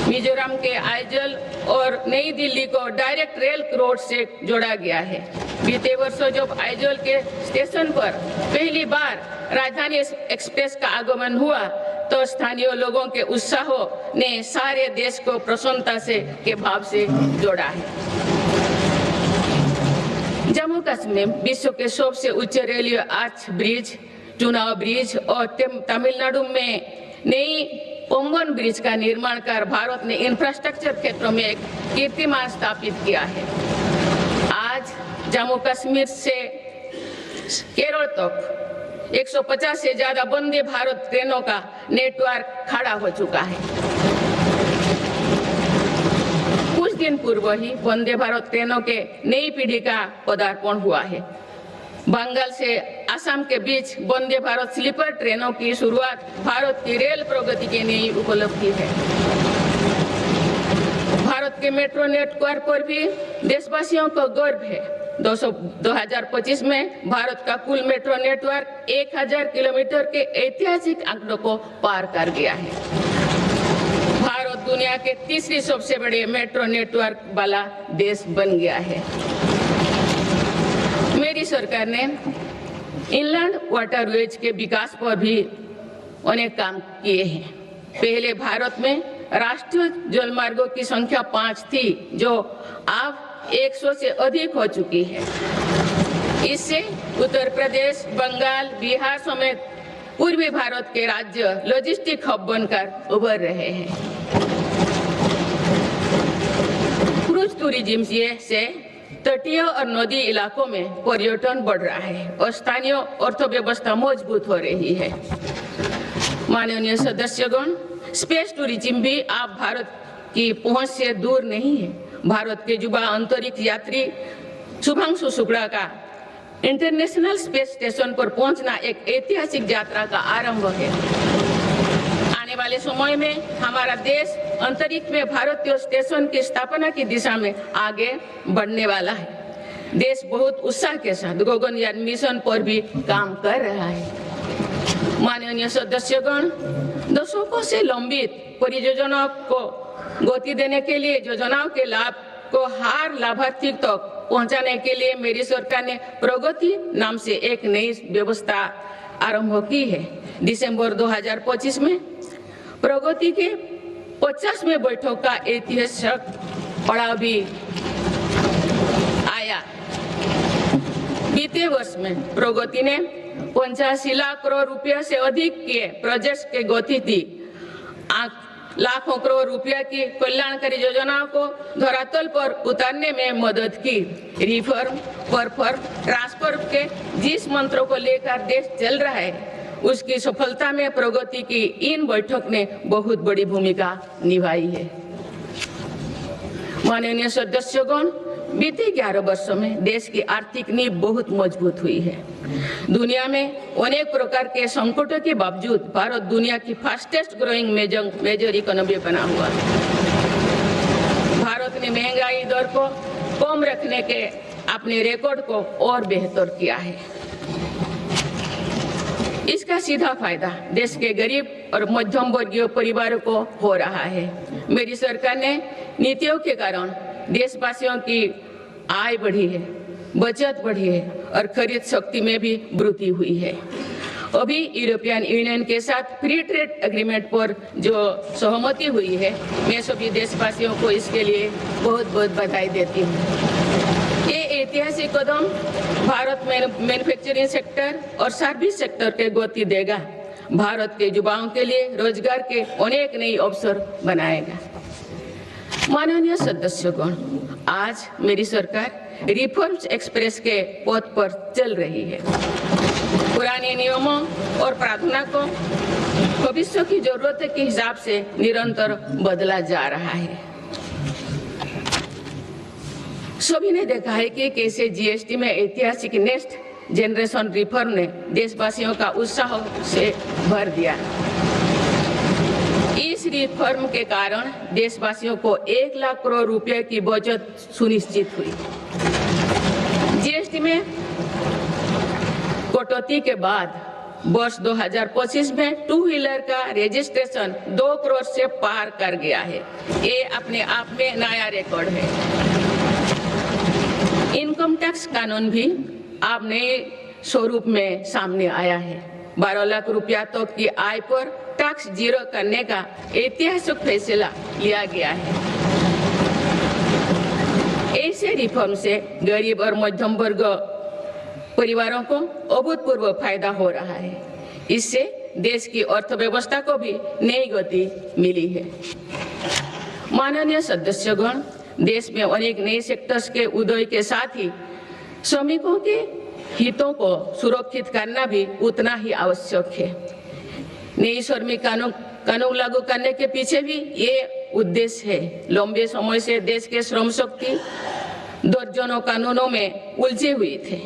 मिजोरम के आइजल और नई दिल्ली को डायरेक्ट रेल रोड से जोड़ा गया है। बीते वर्षों जब आइजल के स्टेशन पर पहली बार राजधानी एक्सप्रेस का आगमन हुआ तो स्थानीय लोगों के उत्साह ने सारे देश को प्रसन्नता से के भाव से जोड़ा है। जम्मू कश्मीर विश्व के सबसे उच्च रेलवे आर्च ब्रिज, चुनाव ब्रिज और तमिलनाडु में नई पंगन ब्रिज का निर्माण कर भारत ने इंफ्रास्ट्रक्चर क्षेत्रों में एक कीर्तिमान स्थापित किया है। आज जम्मू कश्मीर से केरल तक 150 से ज्यादा वंदे भारत ट्रेनों का नेटवर्क खड़ा हो चुका है। कुछ दिन पूर्व ही वंदे भारत ट्रेनों के नई पीढ़ी का पदार्पण हुआ है। बंगाल से असम के बीच वंदे भारत स्लीपर ट्रेनों की शुरुआत भारत की रेल प्रगति की नई उपलब्धि है। भारत के मेट्रो नेटवर्क पर भी देशवासियों को गर्व है। 2025 में भारत का कुल मेट्रो नेटवर्क 1000 किलोमीटर के ऐतिहासिक आंकड़ों को पार कर गया है। भारत दुनिया के तीसरी सबसे बड़े मेट्रो नेटवर्क वाला देश बन गया है। मेरी सरकार ने इनलैंड वाटरवेज के विकास पर भी अनेक काम किए हैं। पहले भारत में राष्ट्रीय जलमार्गों की संख्या 5 थी, जो अब 100 से अधिक हो चुकी है। इससे उत्तर प्रदेश, बंगाल, बिहार समेत पूर्वी भारत के राज्य लॉजिस्टिक हब बनकर उभर रहे हैं। क्रूज टूरिज्म से तटीय और नदी इलाकों में पर्यटन बढ़ रहा है और स्थानीय अर्थव्यवस्था मजबूत हो रही है। माननीय सदस्यगण, स्पेस टूरिज्म भी अब भारत की पहुंच से दूर नहीं है। भारत के युवा अंतरिक्ष यात्री शुभांशु शुक्ला का इंटरनेशनल स्पेस स्टेशन पर पहुंचना एक ऐतिहासिक यात्रा का आरंभ है। आने वाले समय में हमारा देश अंतरिक्ष में भारतीय स्टेशन की स्थापना की दिशा में आगे बढ़ने वाला है। देश बहुत उत्साह के साथ गगनयान मिशन पर भी काम कर रहा है। माननीय सदस्यगण, दशकों से लंबित परियोजनाओं को गति देने के लिए योजनाओं के लाभ को हर लाभार्थी तक पहुंचाने के लिए मेरी सरकार ने प्रगति नाम से एक नई व्यवस्था आरंभ की है। दिसंबर 2025 में प्रगति के 50वें बैठक का ऐतिहासिक पड़ाव भी आया। बीते वर्ष में प्रगति ने 85 लाख करोड़ रुपया से अधिक के प्रोजेक्ट्स के गति दी। लाखों करोड़ रुपया की कल्याणकारी योजनाओं को धरातल पर उतारने में मदद की। रिफॉर्म, परफॉर्म, ट्रांसफर के जिस मंत्रों को लेकर देश चल रहा है, उसकी सफलता में प्रगति की इन बैठक ने बहुत बड़ी भूमिका निभाई है। माननीय सदस्यगण, बीते 11 वर्षों में देश की आर्थिक नींव बहुत मजबूत हुई है। दुनिया में अनेक प्रकार के संकटों के बावजूद भारत दुनिया की फास्टेस्ट ग्रोइंग मेजर इकोनॉमी बना हुआ है। भारत ने महंगाई दर को कम रखने के अपने रिकॉर्ड को और बेहतर किया है। इसका सीधा फायदा देश के गरीब और मध्यम वर्गीय परिवारों को हो रहा है। मेरी सरकार ने नीतियों के कारण देशवासियों की आय बढ़ी है, बचत बढ़ी है और खरीद शक्ति में भी वृद्धि हुई है। अभी यूरोपियन यूनियन के साथ फ्री ट्रेड एग्रीमेंट पर जो सहमति हुई है, मैं सभी देशवासियों को इसके लिए बहुत बहुत बधाई देती हूँ। ये ऐतिहासिक कदम भारत में मैन्युफैक्चरिंग सेक्टर और सर्विस सेक्टर के गति देगा, भारत के युवाओं के लिए रोजगार के अनेक नए अवसर बनाएगा। माननीय सदस्यगण, आज मेरी सरकार रिफॉर्म्स एक्सप्रेस के पथ पर चल रही है। पुराने नियमों और प्रावधानों को भविष्य की जरूरत के हिसाब से निरंतर बदला जा रहा है। सभी ने देखा है कि कैसे जीएसटी में ऐतिहासिक नेक्स्ट जनरेशन रिफॉर्म ने देशवासियों का उत्साह से भर दिया। इस रिफॉर्म के कारण देशवासियों को 1 लाख करोड़ रुपए की बचत सुनिश्चित हुई। जीएसटी में कटौती के बाद वर्ष 2025 में 2 व्हीलर का रजिस्ट्रेशन 2 करोड़ से पार कर गया है। ये अपने आप में नया रिकॉर्ड है। इनकम टैक्स कानून भी अब नए स्वरूप में सामने आया है। 12 लाख रुपया तक की आय पर टैक्स जीरो करने का ऐतिहासिक फैसला लिया गया है। ऐसे रिफॉर्म से गरीब और मध्यम वर्ग परिवारों को अभूतपूर्व फायदा हो रहा है। इससे देश की अर्थव्यवस्था को भी नई गति मिली है। माननीय सदस्यगण, देश में अनेक नए सेक्टर्स के उदय के साथ ही श्रमिकों के हितों को सुरक्षित करना भी उतना ही आवश्यक है। नई श्रमिक कानून लागू करने के पीछे भी ये उद्देश्य है। लंबे समय से देश के श्रम शक्ति दर्जनों कानूनों में उलझे हुए थे।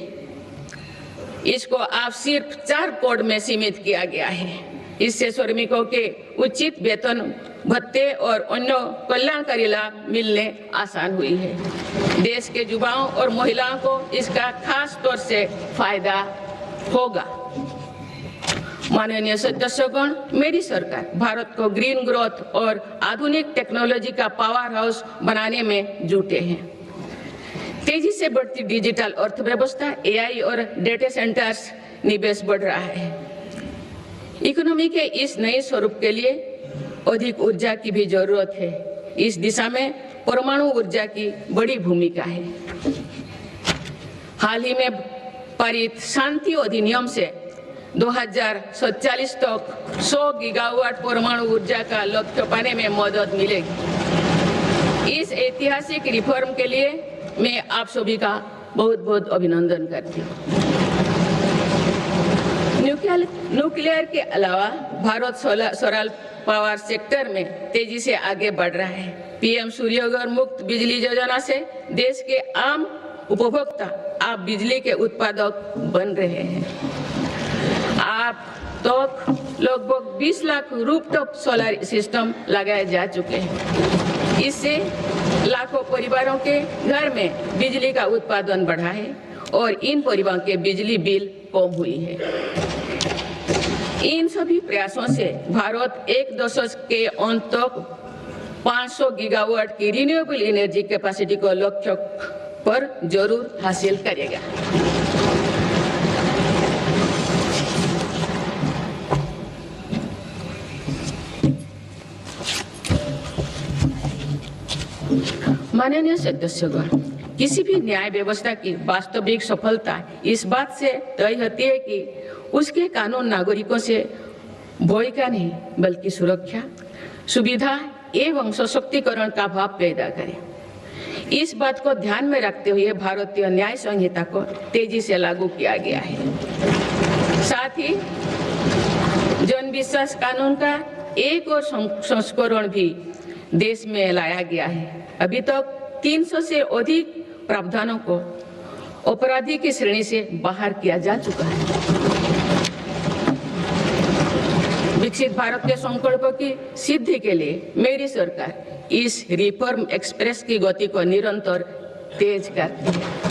इसको आप सिर्फ 4 कोड में सीमित किया गया है। इससे श्रमिकों के उचित वेतन, भत्ते और अन्य कल्याणकारी लाभ मिलने आसान हुई है। देश के युवाओं और महिलाओं को इसका खास तौर से फायदा होगा। माननीय सदस्यगण, मेरी सरकार भारत को ग्रीन ग्रोथ और आधुनिक टेक्नोलॉजी का पावर हाउस बनाने में जुटे हैं। तेजी से बढ़ती डिजिटल अर्थव्यवस्था, एआई और डेटा सेंटर्स निवेश बढ़ रहा है। इकोनॉमी के इस नए स्वरूप के लिए अधिक ऊर्जा की भी जरूरत है। इस दिशा में परमाणु ऊर्जा की बड़ी भूमिका है। हाल ही में पारित शांति अधिनियम से 2047 तक 100 गीगावाट परमाणु ऊर्जा का लक्ष्य पाने में मदद मिलेगी। इस ऐतिहासिक रिफॉर्म के लिए मैं आप सभी का बहुत बहुत अभिनंदन करती हूँ। न्यूक्लियर के अलावा भारत सोलर पावर सेक्टर में तेजी से आगे बढ़ रहा है। पीएम सूर्यघर मुक्त बिजली योजना से देश के आम उपभोक्ता आप बिजली के उत्पादक बन रहे हैं। आप तक लगभग 20 लाख रूफटॉप सोलर सिस्टम लगाए जा चुके हैं। इससे लाखों परिवारों के घर में बिजली का उत्पादन बढ़ा है और इन परिवारों के बिजली बिल कम हुई है। इन सभी प्रयासों से भारत 1 दशक के अंत तक 500 गीगावाट की रिन्यूएबल एनर्जी कैपेसिटी को लक्ष्य पर जरूर हासिल करेगा। माननीय सदस्यगण, किसी भी न्याय व्यवस्था की वास्तविक सफलता इस बात से तय होती है कि उसके कानून नागरिकों से भय का नहीं बल्कि सुरक्षा, सुविधा एवं सशक्तिकरण का भाव पैदा करे। इस बात को ध्यान में रखते हुए भारतीय न्याय संहिता को तेजी से लागू किया गया है। साथ ही जन विश्वास कानून का एक और संस्करण भी देश में लाया गया है। अभी तक 300 से अधिक प्रावधानों को अपराधी की श्रेणी से बाहर किया जा चुका है। विकसित भारत के संकल्प की सिद्धि के लिए मेरी सरकार इस रिफॉर्म एक्सप्रेस की गति को निरंतर तेज करती है।